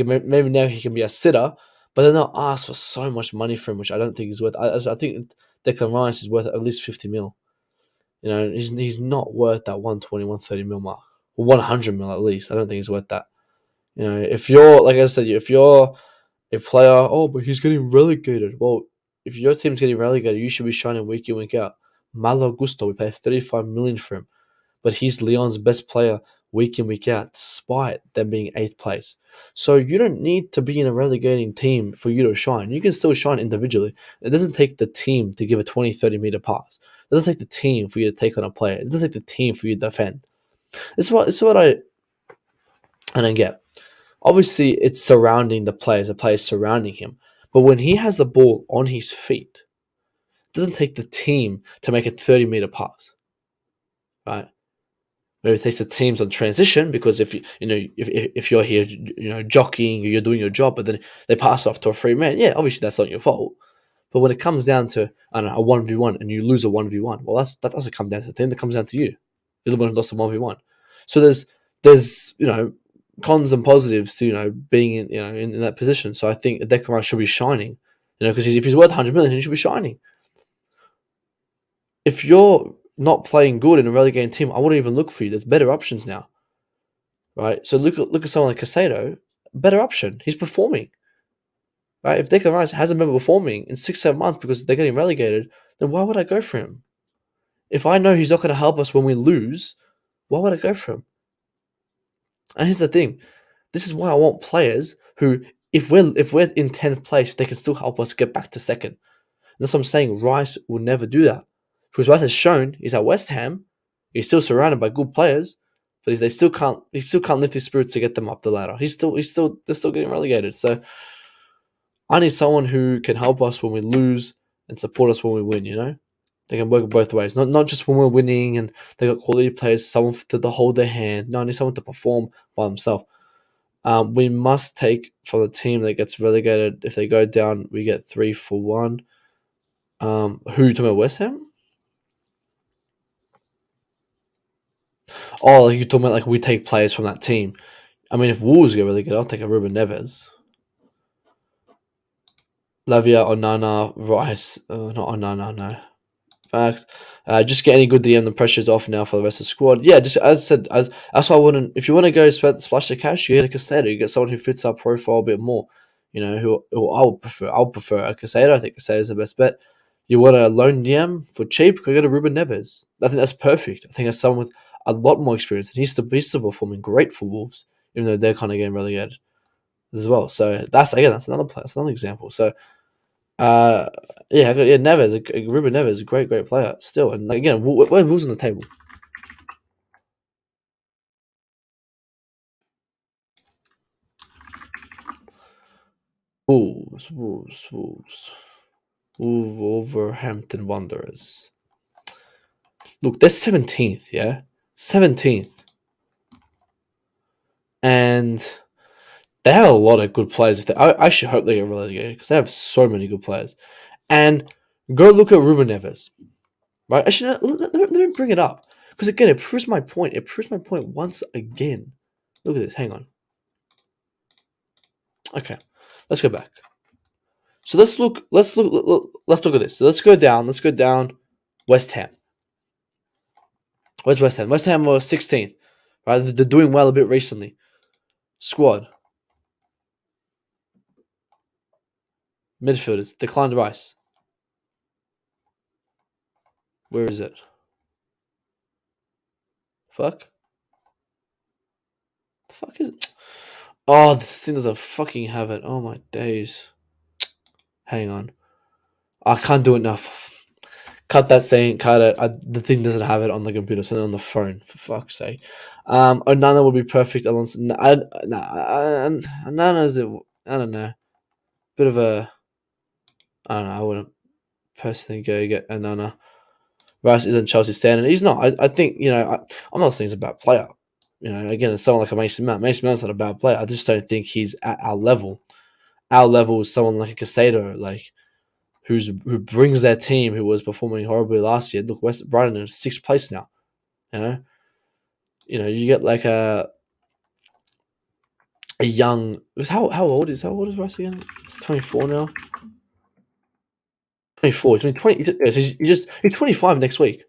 maybe now he can be a sitter, but then they'll ask for so much money for him, which I don't think is worth. I think Declan Rice is worth at least 50 mil. You know, he's not worth that 120, 130 mil mark. Or 100 mil at least. I don't think he's worth that. You know, if you're, like I said, if you're a player, oh, but he's getting relegated. Well, if your team's getting relegated, you should be shining week in, week out. Malo Gusto, we paid 35 million for him, but he's Lyon's best player week in, week out, despite them being 8th place. So you don't need to be in a relegating team for you to shine. You can still shine individually. It doesn't take the team to give a 20, 30 meter pass. It doesn't take the team for you to take on a player. It doesn't take the team for you to defend. This is what I don't get. Obviously, it's surrounding the players surrounding him. But when he has the ball on his feet, it doesn't take the team to make a 30-meter pass, right? Maybe it takes the teams on transition because if you're here, jockeying, you're doing your job, but then they pass off to a free man. Yeah, obviously that's not your fault. But when it comes down to a 1v1 and you lose a 1v1, well, that doesn't come down to the team. That comes down to you. You're the one who lost a 1v1. So there's cons and positives to being in that position. So I think Declan Rice should be shining, because if he's worth 100 million, he should be shining. If you're not playing good in a relegating team, I wouldn't even look for you. There's better options now, right? So look at someone like Caicedo, better option. He's performing, right? If Declan Rice hasn't been performing in 6 7 months because they're getting relegated, then why would I go for him? If I know he's not going to help us when we lose, why would I go for him? And here's the thing: this is why I want players who, if we're in 10th place, they can still help us get back to second. And that's what I'm saying. Rice will never do that because Rice has shown he's at West Ham. He's still surrounded by good players, but they still can't. He still can't lift his spirits to get them up the ladder. They're still getting relegated. So I need someone who can help us when we lose and support us when we win. They can work both ways. Not just when we're winning and they got quality players, someone to hold their hand. No, I need someone to perform by himself. We must take from the team that gets relegated. If they go down, we get 3 for 1. Who you talking about? West Ham? Oh, like you're talking about like we take players from that team. I mean, if Wolves get relegated, I'll take a Ruben Neves. Lavia, Onana, Rice. Not Onana, no. Facts. Just get any good DM. The pressure's off now for the rest of the squad. Yeah, just as I said, that's why I wouldn't. If you want to go splash the cash, you get a Caicedo. You get someone who fits our profile a bit more. Who I would prefer. I'll prefer a Caicedo. I think Caicedo is the best bet. You want a loan DM for cheap? Go get a Ruben Neves. I think that's perfect. I think that's someone with a lot more experience, and he's still performing great for Wolves, even though they're kind of getting relegated as well. So that's another player. That's another example. So uh, Neves, Ruben Neves, is a great player still. And like, again, where Wolves on the table? Wolves. Wolverhampton Wanderers. Look, they're 17th, yeah? 17th. And they have a lot of good players. I actually hope they get relegated because they have so many good players. And go look at Ruben Neves. Right? Actually, let me bring it up. Because again, it proves my point. It proves my point once again. Look at this. Hang on. Okay. Let's go back. So let's look at this. So let's go down. West Ham. Where's West Ham? West Ham was 16th. Right? They're doing well a bit recently. Squad. Midfielders. Declined Rice. Where is it? Fuck. The fuck is it? Oh, this thing doesn't fucking have it. Oh my days. Hang on. I can't do it now. Cut that saying. Cut it. The thing doesn't have it on the computer. Send it on the phone. For fuck's sake. Onana would be perfect. Alonso. Onana's. I don't know. Bit of a. I don't know. I wouldn't personally go get Onana. Rice isn't Chelsea standard. He's not. I think I'm not saying he's a bad player. Again, it's someone like a Mason Mount. Mason Mount's not a bad player. I just don't think he's at our level. Our level is someone like a Caicedo, like who brings their team, who was performing horribly last year. Look, West Brighton in 6th place now. You get like a young. How old is Rice again? He's 24 now. 24. He's 25 next week.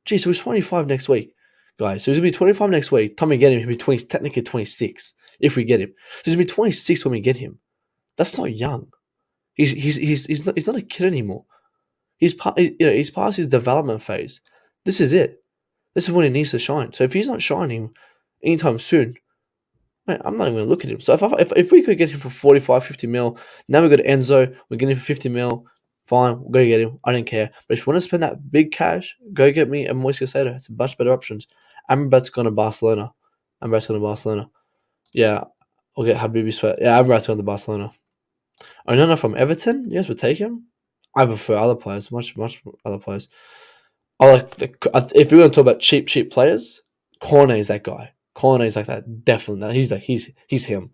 Geez, so he's 25 next week, guys. So he's gonna be 25 next week. Time we get him, he'll be technically 26 if we get him. So he's gonna be 26 when we get him. That's not young. He's not a kid anymore. He's past his development phase. This is it. This is when he needs to shine. So if he's not shining anytime soon, man, I'm not even gonna look at him. So if we could get him for 45, 50 mil, now we got Enzo, we're getting him for 50 mil. Fine, we'll go get him. I don't care. But if you want to spend that big cash, go get me a Moises Caicedo. It's a much better options. Amrabat's going to Barcelona. Yeah, we'll get Habibi Sweat. Yeah, Amrabat's going to Barcelona. Onana from Everton? Yes, we'll take him. I prefer other players, much other players. If we're going to talk about cheap players, Cornet is that guy. Cornet is like that. Definitely. He's him.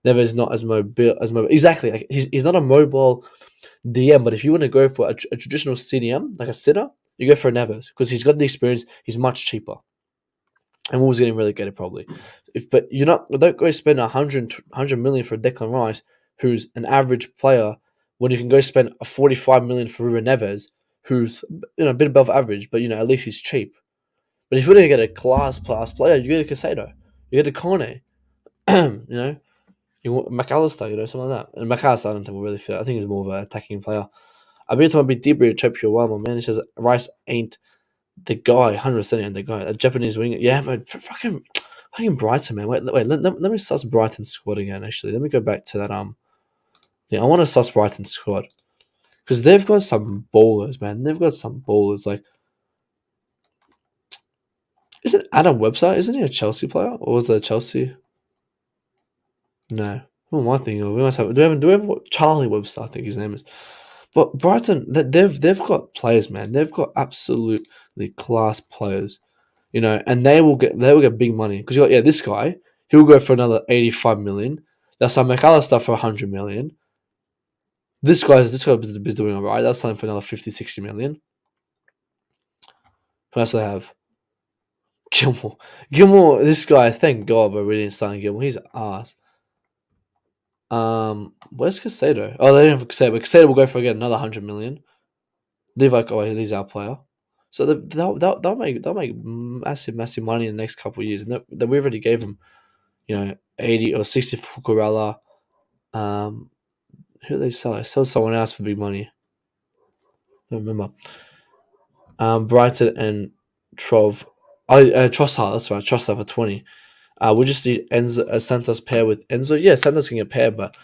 Never is not as mobile. Exactly. Like he's not a mobile DM, but if you want to go for a traditional CDM, like a sitter, you go for a Neves because he's got the experience. He's much cheaper, and Wolves getting relegated probably. But don't go spend 100 million for Declan Rice, who's an average player, when you can go spend a 45 million for Ruben Neves, who's a bit above average, but at least he's cheap. But if you want to get a class player, you get a Caicedo, you get a Cornet, You want McAllister, something like that. And McAllister, I don't think will really fit. I think he's more of an attacking player. I bet it might be deeper to chop your while, man. He says Rice ain't The guy, 100%, and the guy, a Japanese winger. Yeah, but fucking Brighton, man. Wait. Let me suss Brighton's squad again. Actually, let me go back to that thing. I want to suss Brighton's squad because they've got some ballers, man. They've got some ballers. Like, isn't Adam Webster? Isn't he a Chelsea player, or was it Chelsea? No. Who am I thinking of? We must have. Do we have Charlie Webster? I think his name is. But Brighton, they've got players, man. They've got absolutely class players, and they will get big money because you got this guy. He will go for another 85 million. They'll sign McAllister for 100 million. This guy is doing all right. They'll sign for another 50, 60 million. Who else do they have? Gilmore. This guy, thank God, but we didn't sign Gilmore. He's ass. Where's Caicedo? Oh, they didn't have Caicedo, but Caicedo will go for again another 100 million. Levi, he's our player. So they'll make massive money in the next couple of years. And that we already gave them, 80 or 60 for Corella. Who did they sell? I sold someone else for big money. I don't remember. Brighton and Trov. Trossard, that's right. Trossard for 20. We just need Enzo, Santos pair with Enzo. Yeah, Santos can get pair, but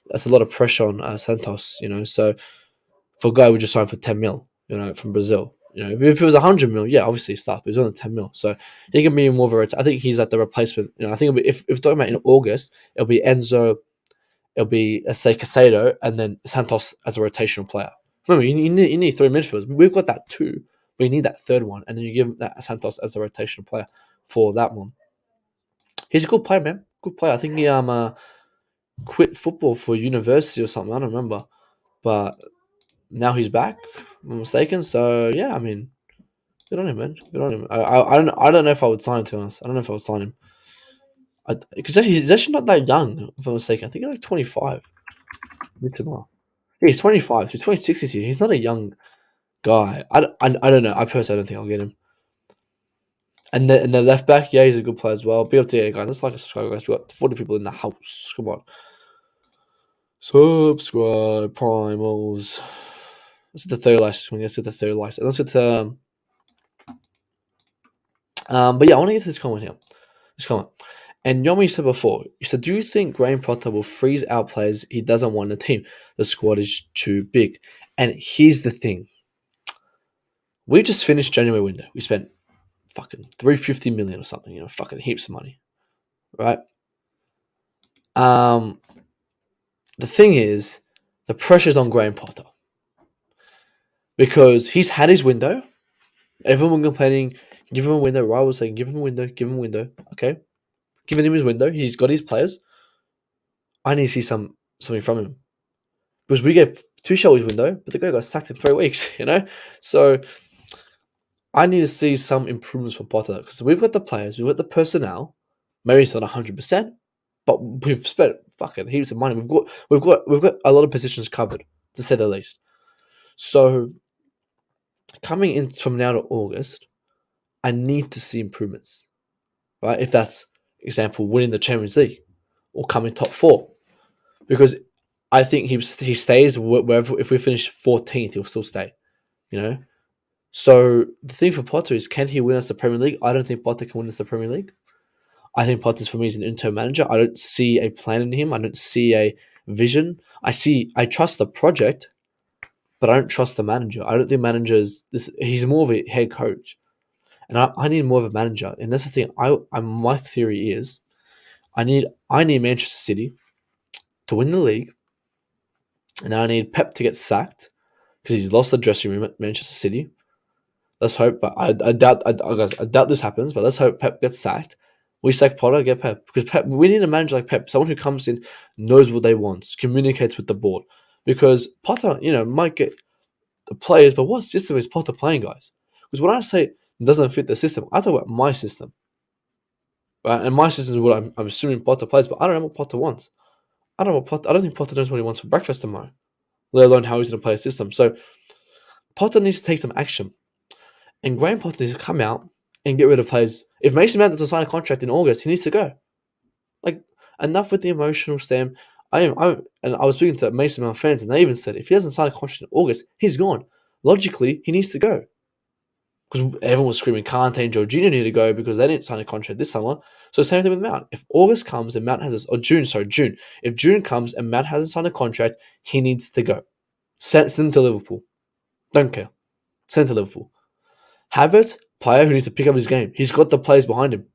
that's a lot of pressure on Santos, So for a guy we just signed for 10 mil, from Brazil. If it was 100 mil, yeah, obviously he starts, but he's only 10 mil. So he can be more of I think he's like the replacement. I think it'll be, if we're talking about in August, it'll be Enzo, it'll be, let's say, Caicedo, and then Santos as a rotational player. Remember, you need three midfielders. We've got that too, but you need that third one, and then you give that Santos as a rotational player for that one. He's a good player, man. Good player. I think he quit football for university or something. I don't remember, but now he's back. If I'm not mistaken. So yeah, I mean, good on him, man. Good on him. I don't know if I would sign him, to be honest. I don't know if I would sign him. Because he's actually not that young, if I'm mistaken. I think he's like 25. Yeah, he's 25. He's 26 this year. He's not a young guy. I don't know. I personally don't think I'll get him. And the left back, yeah, he's a good player as well. Be up to you guys. Let's like a subscribe, guys. We've got 40 people in the house. Come on. Subscribe, primals. Let's get the third last one. Let's get the third last. Let's get to but yeah, I want to get to this comment here. This comment. And Yomi said before, he said, do you think Graham Potter will freeze our players he doesn't want in the team? The squad is too big. And here's the thing. We just finished January window. We spent fucking 350 million or something, fucking heaps of money. Right? The thing is, the pressure's on Graham Potter. Because he's had his window. Everyone complaining, give him a window. Ryan was saying, give him a window. Okay. Giving him his window. He's got his players. I need to see something from him. Because we get Tuchel his window, but the guy got sacked in 3 weeks, So I need to see some improvements from Potter. Because we've got the players, we've got the personnel. Maybe it's not 100%, but we've spent fucking heaps of money. We've got a lot of positions covered, to say the least. So coming in from now to August, I need to see improvements. Right? If that's, example, winning the Champions League or coming top 4. Because I think he stays wherever. If we finish 14th, he'll still stay. So the thing for Potter is, can he win us the Premier League? I don't think Potter can win us the Premier League. I think Potter's, for me, is an interim manager. I don't see a plan in him. I don't see a vision. I trust the project, but I don't trust the manager. I don't think managers. He's more of a head coach, and I need more of a manager. And that's the thing. My theory is, I need Manchester City to win the league, and then I need Pep to get sacked because he's lost the dressing room at Manchester City. Let's hope, but I doubt this happens. But let's hope Pep gets sacked. We sack Potter, get Pep, because Pep. We need a manager like Pep, someone who comes in, knows what they want, communicates with the board. Because Potter, might get the players, but what system is Potter playing, guys? Because when I say it doesn't fit the system, I talk about my system, right? And my system is what I'm assuming Potter plays, but I don't know what Potter wants. I don't think Potter knows what he wants for breakfast tomorrow, let alone how he's going to play a system. So Potter needs to take some action, and Graham Potter needs to come out and get rid of players. If Mason Mount doesn't sign a contract in August, he needs to go. Like, enough with the emotional stamp. And I was speaking to Mason Mount fans, and they even said if he doesn't sign a contract in August, he's gone. Logically, he needs to go. because everyone was screaming Kante and Jorginho need to go because they didn't sign a contract this summer. So same thing with Mount. If August comes and Mount has this, or June, sorry, June. If June comes and Mount hasn't signed a contract, he needs to go. Send him to Liverpool. Don't care. Send him to Liverpool. Havertz, player who needs to pick up his game. He's got the players behind him.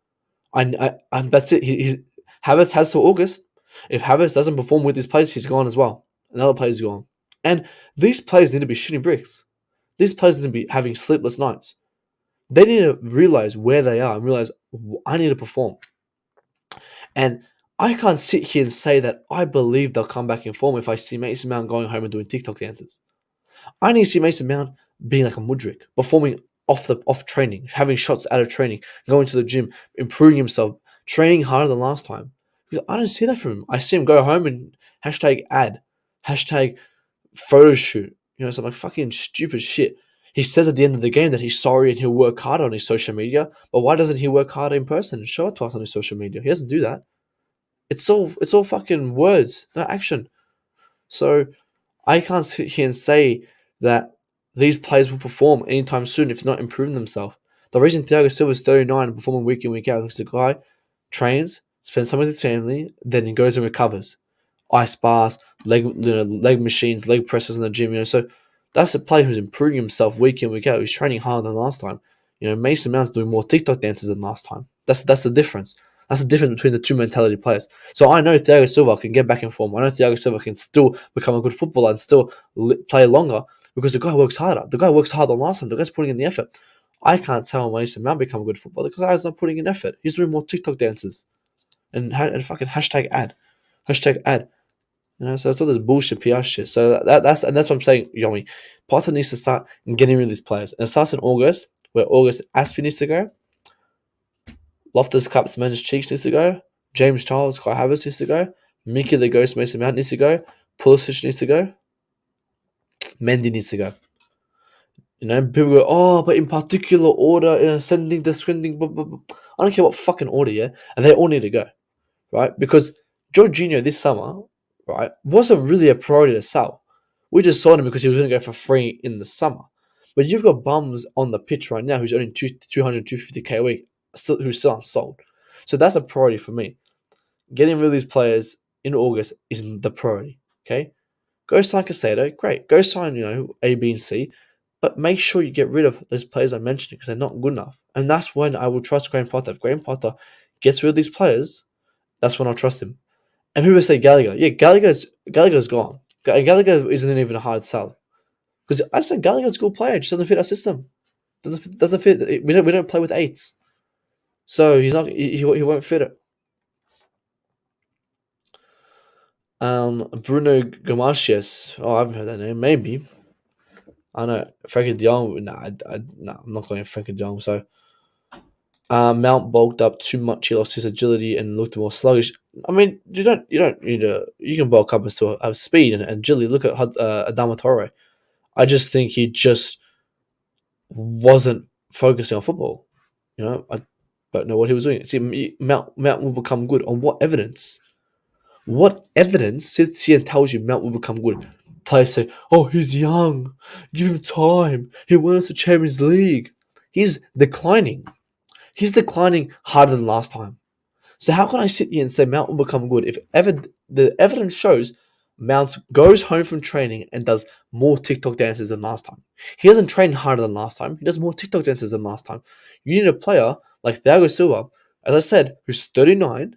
That's it. Havertz has till August. If Havertz doesn't perform with his players, he's gone as well. Another player's gone. And these players need to be shooting bricks. These players need to be having sleepless nights. They need to realize where they are and realize, I need to perform. And I can't sit here and say that I believe they'll come back in form if I see Mason Mount going home and doing TikTok dances. I need to see Mason Mount being like a Mudryk, performing off training, having shots out of training, going to the gym, improving himself, training harder than last time. Because I don't see that from him. I see him go home and #ad, #photo shoot, some like fucking stupid shit. He says at the end of the game that he's sorry and he'll work harder on his social media, but why doesn't he work harder in person and show it to us on his social media? He doesn't do that. It's all fucking words, no action. So I can't sit here and say that these players will perform anytime soon if not improving themselves. The reason Thiago Silva is 39 and performing week in, week out is the guy trains, spends time with his family, then he goes and recovers. Ice baths, leg machines, leg presses in the gym. So that's a player who's improving himself week in, week out. He's training harder than last time. Mason Mount's doing more TikTok dances than last time. That's the difference. That's the difference between the two mentality players. So I know Thiago Silva can get back in form. I know Thiago Silva can still become a good footballer and still play longer because the guy works harder. The guy works harder than last time. The guy's putting in the effort. I can't tell Mason Mount become a good footballer because I was not putting in effort. He's doing more TikTok dances and fucking #ad. So it's all this bullshit PR shit. So that's what I'm saying, Yomi. Potter needs to start getting rid of these players. And it starts in August, where August Aspie needs to go. Loftus Cups Men's Cheeks needs to go. James Charles, Kai Havertz needs to go. Mickey the Ghost Mason Mount needs to go. Pulisic needs to go. Mendy needs to go. People go, oh, but in particular order, in ascending, descending, blah, blah, blah. I don't care what fucking order, yeah? And they all need to go, right? Because Jorginho this summer, right, wasn't really a priority to sell. We just sold him because he was going to go for free in the summer. But you've got bums on the pitch right now who's earning 200, 250k a week, who's still unsold. So that's a priority for me. Getting rid of these players in August is the priority, okay? Go sign Caicedo, great. Go sign, A, B, and C. But make sure you get rid of those players I mentioned because they're not good enough. And that's when I will trust Graham Potter. If Graham Potter gets rid of these players, that's when I'll trust him. And people say Gallagher. Yeah, Gallagher's gone. Gallagher isn't even a hard sell. Because I said Gallagher's a good player. It just doesn't fit our system. Doesn't fit. We don't play with 8s. So he's not. He won't fit it. Bruno Gomes. Oh, I haven't heard that name. Maybe. I know Frankie de Jong. I'm not going Frankie de Jong. So Mount bulked up too much. He lost his agility and looked more sluggish. I mean, you don't need to. You can bulk up and still have speed and agility. Look at Adama Traore. I just think he just wasn't focusing on football. I don't know what he was doing. See, Mount will become good on what evidence? What evidence sits here and tells you Mount will become good? Players say, "Oh, he's young. Give him time. He won us the Champions League." He's declining. He's declining harder than last time. So how can I sit here and say Mount will become good if the evidence shows Mount goes home from training and does more TikTok dances than last time? He doesn't train harder than last time. He does more TikTok dances than last time. You need a player like Thiago Silva, as I said, who's 39,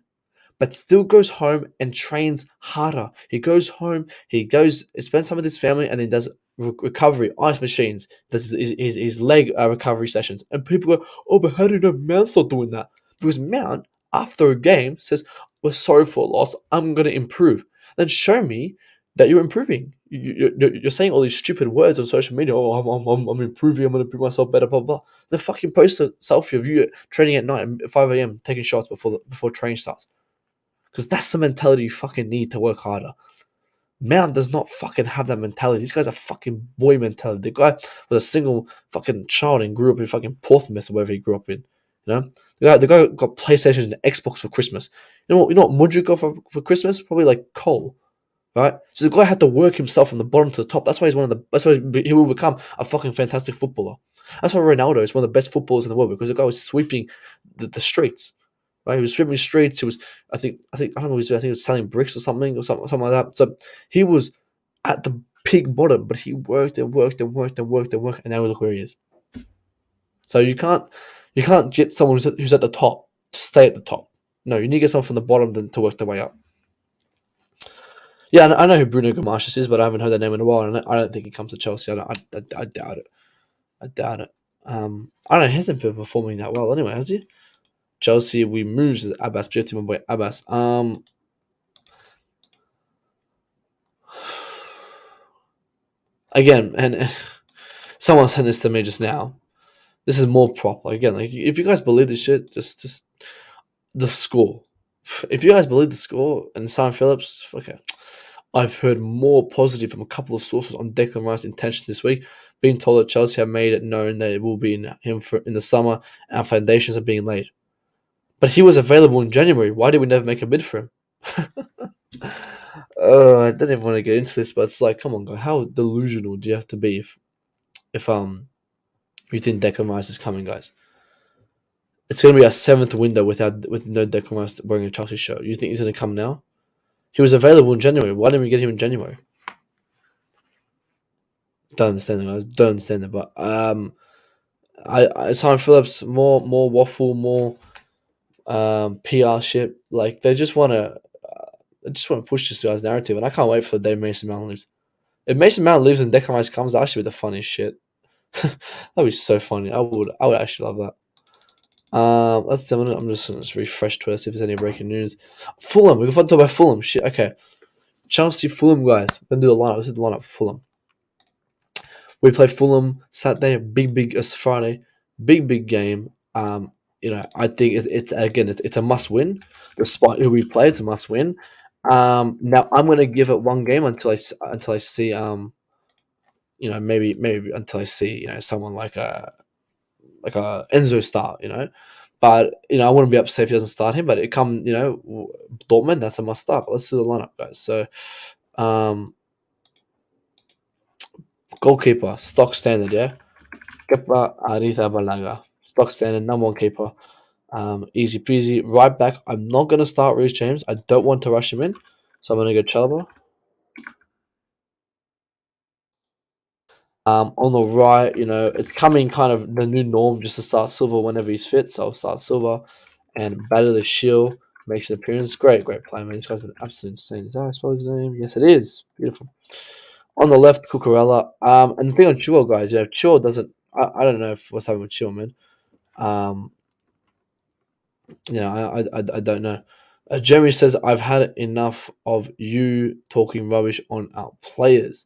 but still goes home and trains harder. He goes home, spends time with his family, and then does recovery, ice machines, does his leg recovery sessions. And people go, oh, but how do you know Mount's not doing that? Because Mount, after a game, says, we're sorry for a loss, I'm going to improve. Then show me that you're improving. You're saying all these stupid words on social media. Oh, I'm improving. I'm going to improve myself better, blah, blah. Then fucking post a selfie of you training at night at 5 a.m. taking shots before training starts. Because that's the mentality you fucking need to work harder. Mount does not fucking have that mentality. This guy's a fucking boy mentality. The guy was a single fucking child and grew up in fucking Portsmouth or wherever he grew up in. The guy got PlayStation and Xbox for Christmas. You know what Mudryk got for Christmas? Probably like coal. right? So the guy had to work himself from the bottom to the top. That's why he's one of the. That's why he will become a fucking fantastic footballer. That's why Ronaldo is one of the best footballers in the world because the guy was sweeping the streets. Right, he was sweeping streets. He was, I don't know, I think he was selling bricks or something like that. So he was at the peak bottom, but he worked and worked and worked and worked and worked, and now look where he is. So you can't get someone who's at the top to stay at the top. No, you need to get someone from the bottom then to work their way up. Yeah, I know who Bruno Gomes is, but I haven't heard that name in a while, and I don't think he comes to Chelsea. I doubt it. I doubt it. I don't know. He hasn't been performing that well anyway, has he? Chelsea, we moved Abbas, my boy Abbas. Again, and someone sent this to me just now. This is more proper. Again, like if you guys believe this shit, just the score. If you guys believe the score and Simon Phillips, okay. I've heard more positive from a couple of sources on Declan Rice's intentions this week, being told that Chelsea have made it known that it will be in him in the summer and foundations are being laid. But he was available in January. Why did we never make a bid for him? I don't even want to get into this, but it's like, come on, guys, how delusional do you have to be if you think Declan Rice is coming, guys? It's going to be our seventh window with no Declan Rice wearing a Chelsea shirt. You think he's going to come now? He was available in January. Why didn't we get him in January? Don't understand it, guys. Don't understand it. But I Simon Phillips more waffle, more PR shit. Like they just want to push this guy's narrative, and I can't wait for the day Mason Mount leaves. If Mason Mount leaves and Declan Rice comes, that actually be the funniest shit. That'd be so funny. I would actually love that. Let's see. I'm just refresh Twitter see if there's any breaking news. Fulham. We can talk about Fulham. Shit. Okay. Chelsea, Fulham, guys. We're gonna do the lineup. Let's do the lineup for Fulham. We play Fulham Saturday. Big Friday. Big game. I think it's a must win. Despite who we play, it's a must win. Now I'm gonna give it one game until I see maybe until I see someone like a Enzo start, But I wouldn't be upset if he doesn't start him. But it come Dortmund, that's a must start. But let's do the lineup, guys. So, goalkeeper, stock standard, yeah. Kepa Arrizabalaga, stock standard, number one keeper. Easy peasy. Right back, I'm not gonna start Reece James. I don't want to rush him in, so I'm gonna go Chalobah. On the right, it's coming kind of the new norm just to start Silva whenever he's fit. So I'll start Silva and Battle the Shield makes an appearance. Great play, man. This guy's been absolutely insane. Is that how I spell his name? Yes, it is. Beautiful. On the left, Cucurella. And the thing on Chua, guys, Chua doesn't. I don't know what's happening with Chua, man. Um, I don't know. Jeremy says I've had enough of you talking rubbish on our players.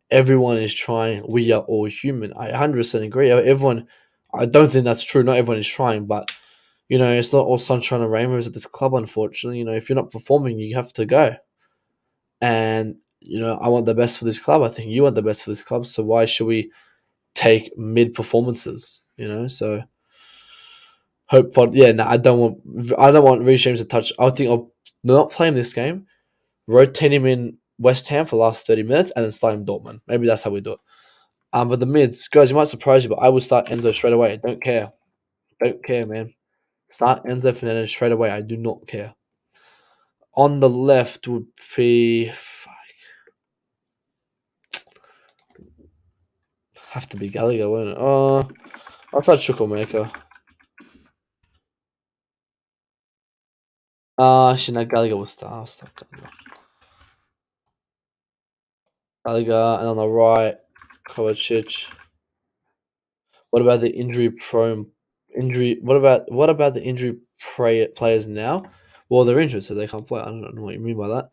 Everyone is trying. We are all human. I 100% agree. Everyone, I don't think that's true. Not everyone is trying, but it's not all sunshine and rainbows at this club. Unfortunately, if you're not performing, you have to go. And I want the best for this club. I think you want the best for this club. So why should we take mid performances? So hope pod. Yeah, no, I don't want Reece James to touch. I think I'll not play him this game. Rotate him in West Ham for the last 30 minutes and then start him Dortmund. Maybe that's how we do it. But the mids, guys, you might surprise you, but I would start Enzo straight away. Don't care. Don't care, man. Start Enzo Fernandez straight away. I do not care. On the left would be have to be Gallagher, wouldn't it? I'll start Chukwuemeka. Actually, no, Gallagher will start. I'll start Gallagher, and on the right, Kovacic. What about the injury? What about the injury players now? Well, they're injured, so they can't play. I don't know what you mean by that.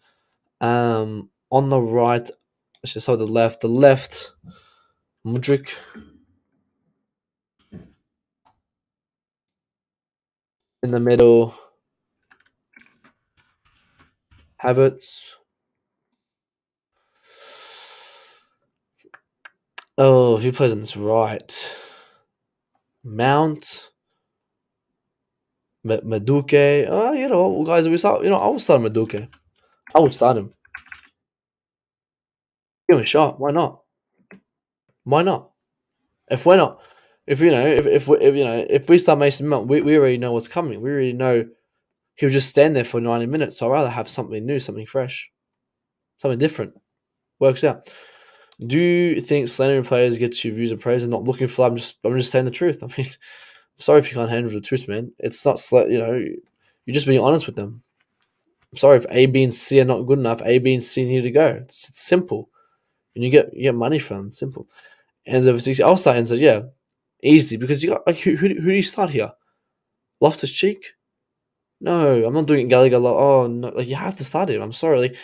On the right, let's the left. The left, Mudrik. In the middle, Havertz. Oh, if he plays on this right, Mount, Maduke. Guys, we start. I will start Maduke. I will start him. Give him a shot. Why not? Why not? If we're not, if you know, if you know, if we start Mason Mount, we already know what's coming. We already know he'll just stand there for 90 minutes. So I'd rather have something new, something fresh, something different. Works out. Do you think slandering players gets you views and praise and not looking for? I'm just saying the truth. I mean, I'm sorry if you can't handle the truth, man. It's not you're just being honest with them. I'm sorry if A, B, and C are not good enough. A, B, and C need to go. It's simple, and you get money from them. Simple. Enzo for 60. I'll start Enzo. Yeah, easy because you got like who do you start here? Loftus Cheek? No, I'm not doing Gallagher. Like, oh no, like you have to start him. I'm sorry. Like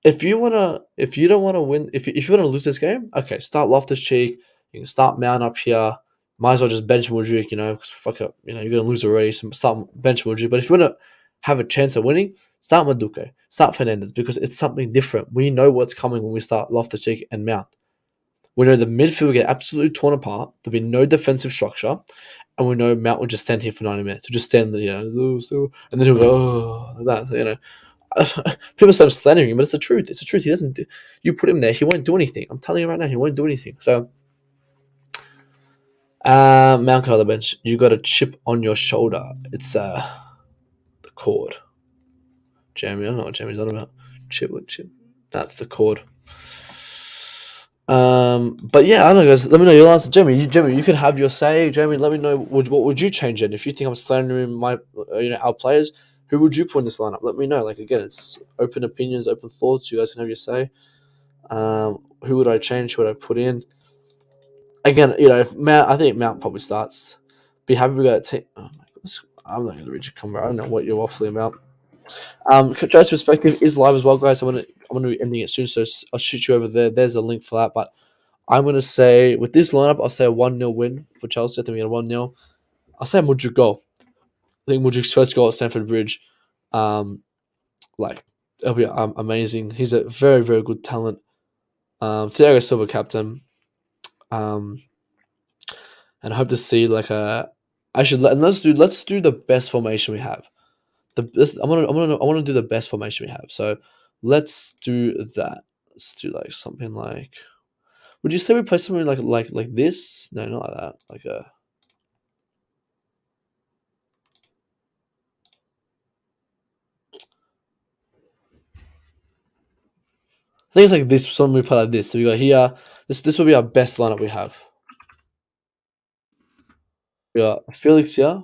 if you don't wanna win, if you wanna lose this game, okay, start Loftus Cheek. You can start Mount up here. Might as well just bench Mudryk, because fuck up, you're gonna lose already. So start bench Mudryk. But if you wanna have a chance of winning, start Maduke, start Fernandez because it's something different. We know what's coming when we start Loftus Cheek and Mount. We know the midfield will get absolutely torn apart. There'll be no defensive structure, and we know Mount will just stand here for 90 minutes. He'll just stand there, and then he'll go like that. People start slandering him, but it's the truth. It's the truth. He doesn't do. You put him there, he won't do anything. I'm telling you right now, he won't do anything. So, Mount can on the bench. You got a chip on your shoulder. It's the cord. Jamie, I don't know what Jamie's on about. Chip. That's the cord. But yeah, I don't know, guys. Let me know your answer, Jamie. You could have your say, Jamie. Let me know what would you change in if you think I'm slandering my our players. Who would you put in this lineup? Let me know. Like again, it's open opinions, open thoughts. You guys can have your say. Who would I change? Who would I put in? Again, if Mount, I think Mount probably starts. Be happy we got a team. Oh my goodness, I'm not going to read your comment. I don't know what you're waffling about. Joe's perspective is live as well, guys. I'm gonna be ending it soon, so I'll shoot you over there. There's a link for that. But I'm gonna say with this lineup, I'll say a 1-0 win for Chelsea. I think we get a 1-0. I'll say a Mudryk goal. I think Mudryk's first goal at Stamford Bridge. It'll be amazing. He's a very, very good talent. Thiago Silva captain. And I hope to see let's do the best formation we have. I want to do the best formation we have. So let's do that. Let's do something like. Would you say we play something like this? No, not like that. Like a. I think it's like this. Something we play like this. So we got here. This will be our best lineup we have. We got Felix here,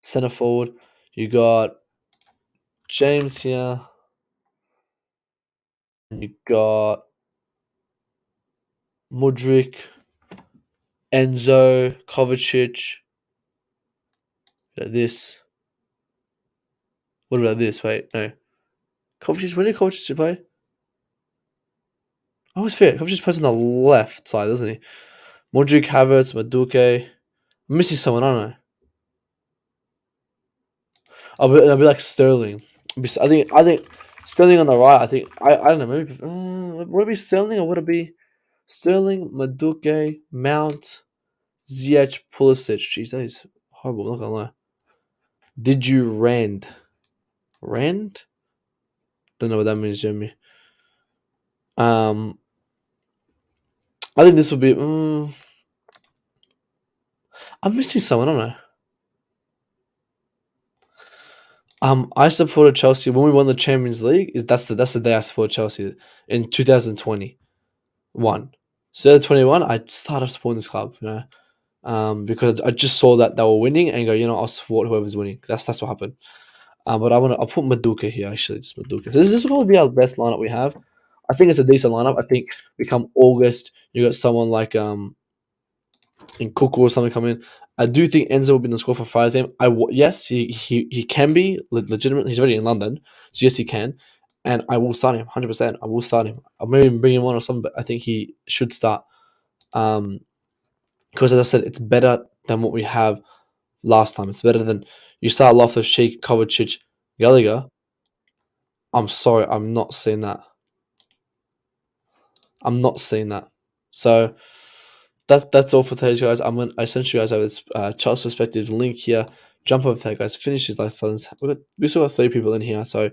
center forward. You got James here. And you got Mudryk, Enzo, Kovacic. This. What about this? Wait, no. Kovacic, where did Kovacic play? I always forget. Kovacic plays on the left side, doesn't he? Mudryk, Havertz, Maduke. I'm missing someone, aren't I? I'll be like Sterling. I think Sterling on the right. I don't know. Maybe would it be Sterling or would it be Sterling, Maduke, Mount, Ziyech, Pulisic? Jeez, that is horrible. I'm not gonna lie. Did you rend? Rend? Don't know what that means, Jeremy. I think this would be. I'm missing someone, aren't I? I supported Chelsea when we won the Champions League. That's the day I supported Chelsea in 2021. So 21, I started supporting this club, because I just saw that they were winning and go, I'll support whoever's winning. That's what happened. But I'll put Maduka here actually, just Maduka. So this will probably be our best lineup we have. I think it's a decent lineup. I think come August, you got someone like in Kuku or something coming in. I do think Enzo will be in the squad for Friday's game. Yes, he can be legitimate. He's already in London, so yes, he can. And I will start him 100%. I will start him. I'll maybe bring him on or something, but I think he should start. Because as I said, it's better than what we have last time. It's better than you start Loftus Cheek, Kovacic, Gallagher. I'm sorry, I'm not seeing that. I'm not seeing that. So that's all for today, guys. I sent you guys over this Charles Perspective link here. Jump over there, guys. Finish these live buttons. We still got 3 people in here, so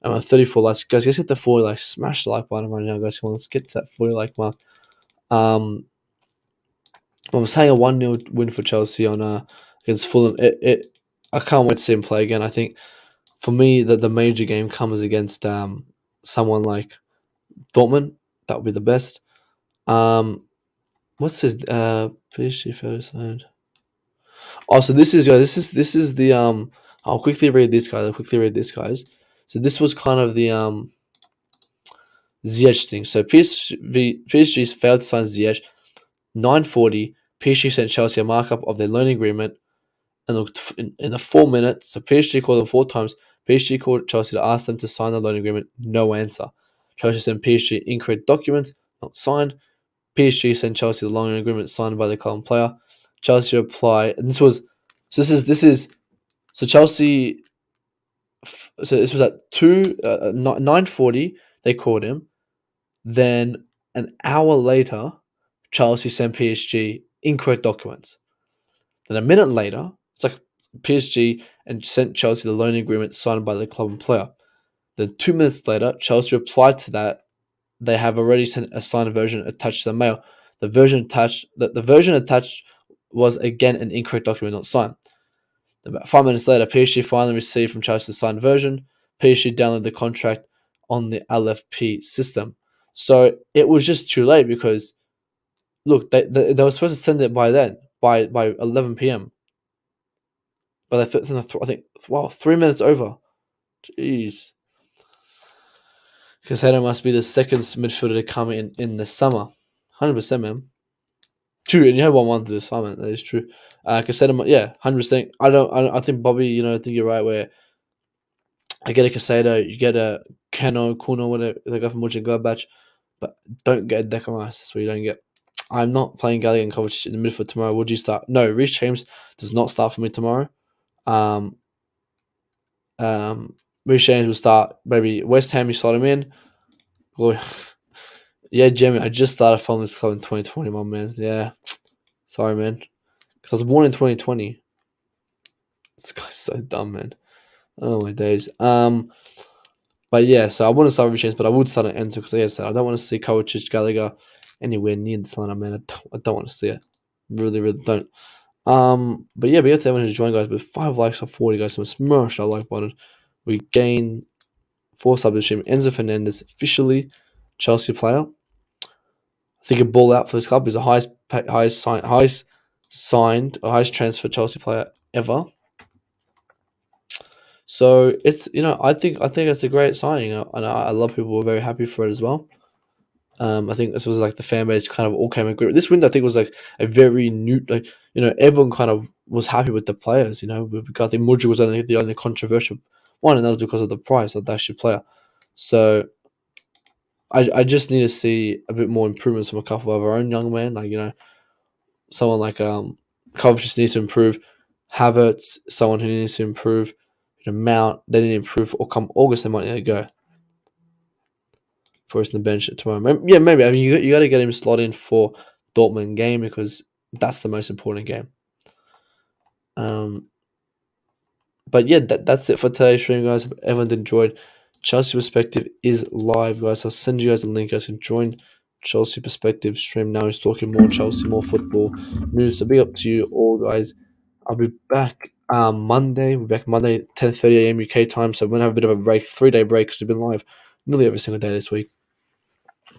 And at 34 likes, guys, let's get the 40 likes. Smash the like button right now, guys. Come on, let's get to that 40 like mark. I'm saying a 1-0 win for Chelsea on against Fulham. I can't wait to see him play again. I think for me that the major game comes against someone like Dortmund. That would be the best. What's this? PSG photo signed. Oh, so this is, guys. This is the I'll quickly read this, guys. So this was kind of the Ziyech thing. So PSG's failed to sign Ziyech. 9:40. PSG sent Chelsea a markup of their loan agreement. And look, in the 4 minutes, so PSG called them 4 times. PSG called Chelsea to ask them to sign the loan agreement. No answer. Chelsea sent PSG incorrect documents, not signed. PSG sent Chelsea the loan agreement signed by the club and player. Chelsea reply, and so Chelsea. So this was at 9:40. They called him. Then an hour later, Chelsea sent PSG incorrect documents. Then a minute later, it's like PSG and sent Chelsea the loan agreement signed by the club and player. Then 2 minutes later, Chelsea replied to that. They have already sent a signed version attached to the mail. The version attached was again an incorrect document, not signed. About 5 minutes later, PSG finally received from Chelsea the signed version. PSG downloaded the contract on the LFP system. So it was just too late because, look, they were supposed to send it by then, by 11 p.m. But they sent it, I think, wow, 3 minutes over. Jeez. Caicedo must be the second midfielder to come in the summer. 100%, man. True, and you had 1 month of assignment. That is true. Caicedo, yeah, 100%. I think Bobby, I think you're right. Where I get a Caicedo, you get a Kuno, whatever they go from Mönchengladbach, but don't get a Declan Rice. That's what you don't get. I'm not playing Gallagher and Kovacic in the midfield tomorrow. Would you start? No, Reece James does not start for me tomorrow. Um, Reece James will start. Maybe West Ham, you slot him in. Or, yeah, Jimmy, I just started following this club in 2021, man. Yeah. Sorry, man. Because I was born in 2020. This guy's so dumb, man. Oh, my days. But yeah, so I want to start with James, but I would start at Enzo because, like I said, I don't want to see Kovacic, Gallagher anywhere near this lineup, man. I don't want to see it. Really, really don't. But yeah, to everyone who's joined, guys, with 5 likes or 40, guys, so smash that like button. We gain 4 subs to stream. Enzo Fernandez, officially Chelsea player. I think a ball out for this club is the highest transfer Chelsea player ever. So it's I think it's a great signing, and a lot of people were very happy for it as well. I think this was like the fan base kind of all came agree. This window I think was like a very new, like everyone kind of was happy with the players. Because I think Mudryk was only the only controversial one, and that was because of the price of the actual player. So I just need to see a bit more improvements from a couple of our own young men, like someone like Kovacic needs to improve. Havertz, someone who needs to improve. Mount, they need to improve, or come August they might need to go. For us in the bench tomorrow. Yeah, maybe. I mean, you got to get him slot in for Dortmund game because that's the most important game. But yeah, that's it for today's stream, guys. Hope everyone enjoyed. Chelsea Perspective is live, guys. I'll send you guys a link. You guys can join Chelsea Perspective stream now. He's talking more Chelsea, more football news. So big up to you all, guys. I'll be back Monday. We'll be back Monday, 10:30 a.m. UK time. So we're gonna have a bit of a break, 3-day break, because we've been live nearly every single day this week.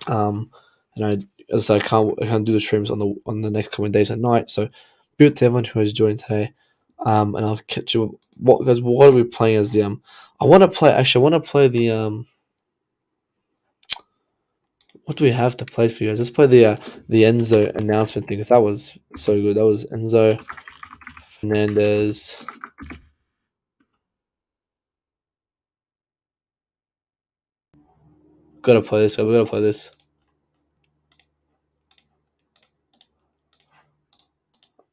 And as I can't do the streams on the next coming days at night. So be to everyone who has joined today. And I'll catch you. What are we playing as the I want to play the what do we have to play for you guys? Let's play the Enzo announcement thing, because that was so good. That was Enzo Fernandez. Gotta play this. We gotta play this.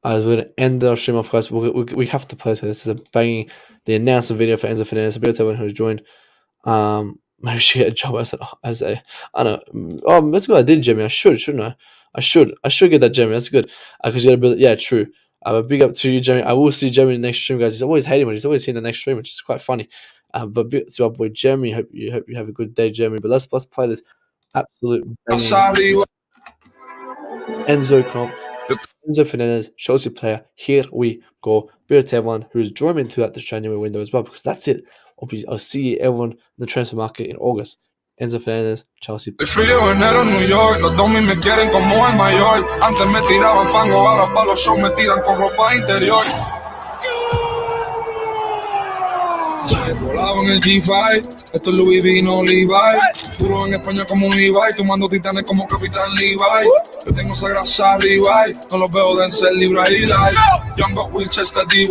We're going to end our stream off, guys. We have to play this. This is a banging the announcement video for Enzo Fernandez. A bit to everyone who's joined. Maybe she get a job as a I don't know. Oh, that's good. I did, Jimmy. I should, shouldn't I? I should get that, Jimmy. That's good. Because you got to build. Yeah, true. A big up to you, Jimmy. I will see Jimmy in the next stream, guys. He's always hating me. He's always seeing the next stream, which is quite funny. But to our boy Jeremy, hope you have a good day, Jeremy. But let's play this absolute banging Enzo Fernandez, Chelsea player. Here we go. Beer to everyone who's joining me throughout this January window as well, because that's it. I'll see everyone in the transfer market in August. Enzo Fernandez, Chelsea. Frío enero en New York, los domis me quieren como el mayor. Antes me tiraban fango, ahora pa' los shows me tiran con ropa interior. Volado en el G5, esto es Louis V, no Levi. Puro en España como un Levi, tomando titanes como Capitán Levi. Yo tengo esa grasa arriba, no los veo de ser Libra y Light. Young Buck Winchester DY,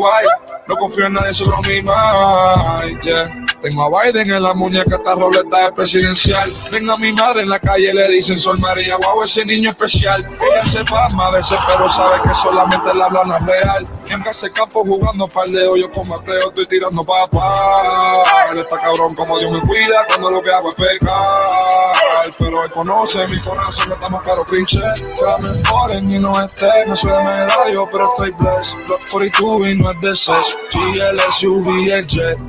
no confío en nadie sobre mi mind, yeah. Tengo a Biden en la muñeca, esta roleta es presidencial. Vengo a mi madre en la calle, le dicen Sol María, wow, ese niño especial. Ella se fama a veces, pero sabe que solamente la habla la real. Nunca se campo jugando par de hoyos con Mateo, estoy tirando papá. Él está cabrón como Dios me cuida, cuando lo que hago es pecar. Pero él conoce mi corazón, estamos claros, pinche. Llame foreign y no esté, no soy de medallo, pero estoy blessed. Block 42 y no es de sex, GL, SUV, el jet.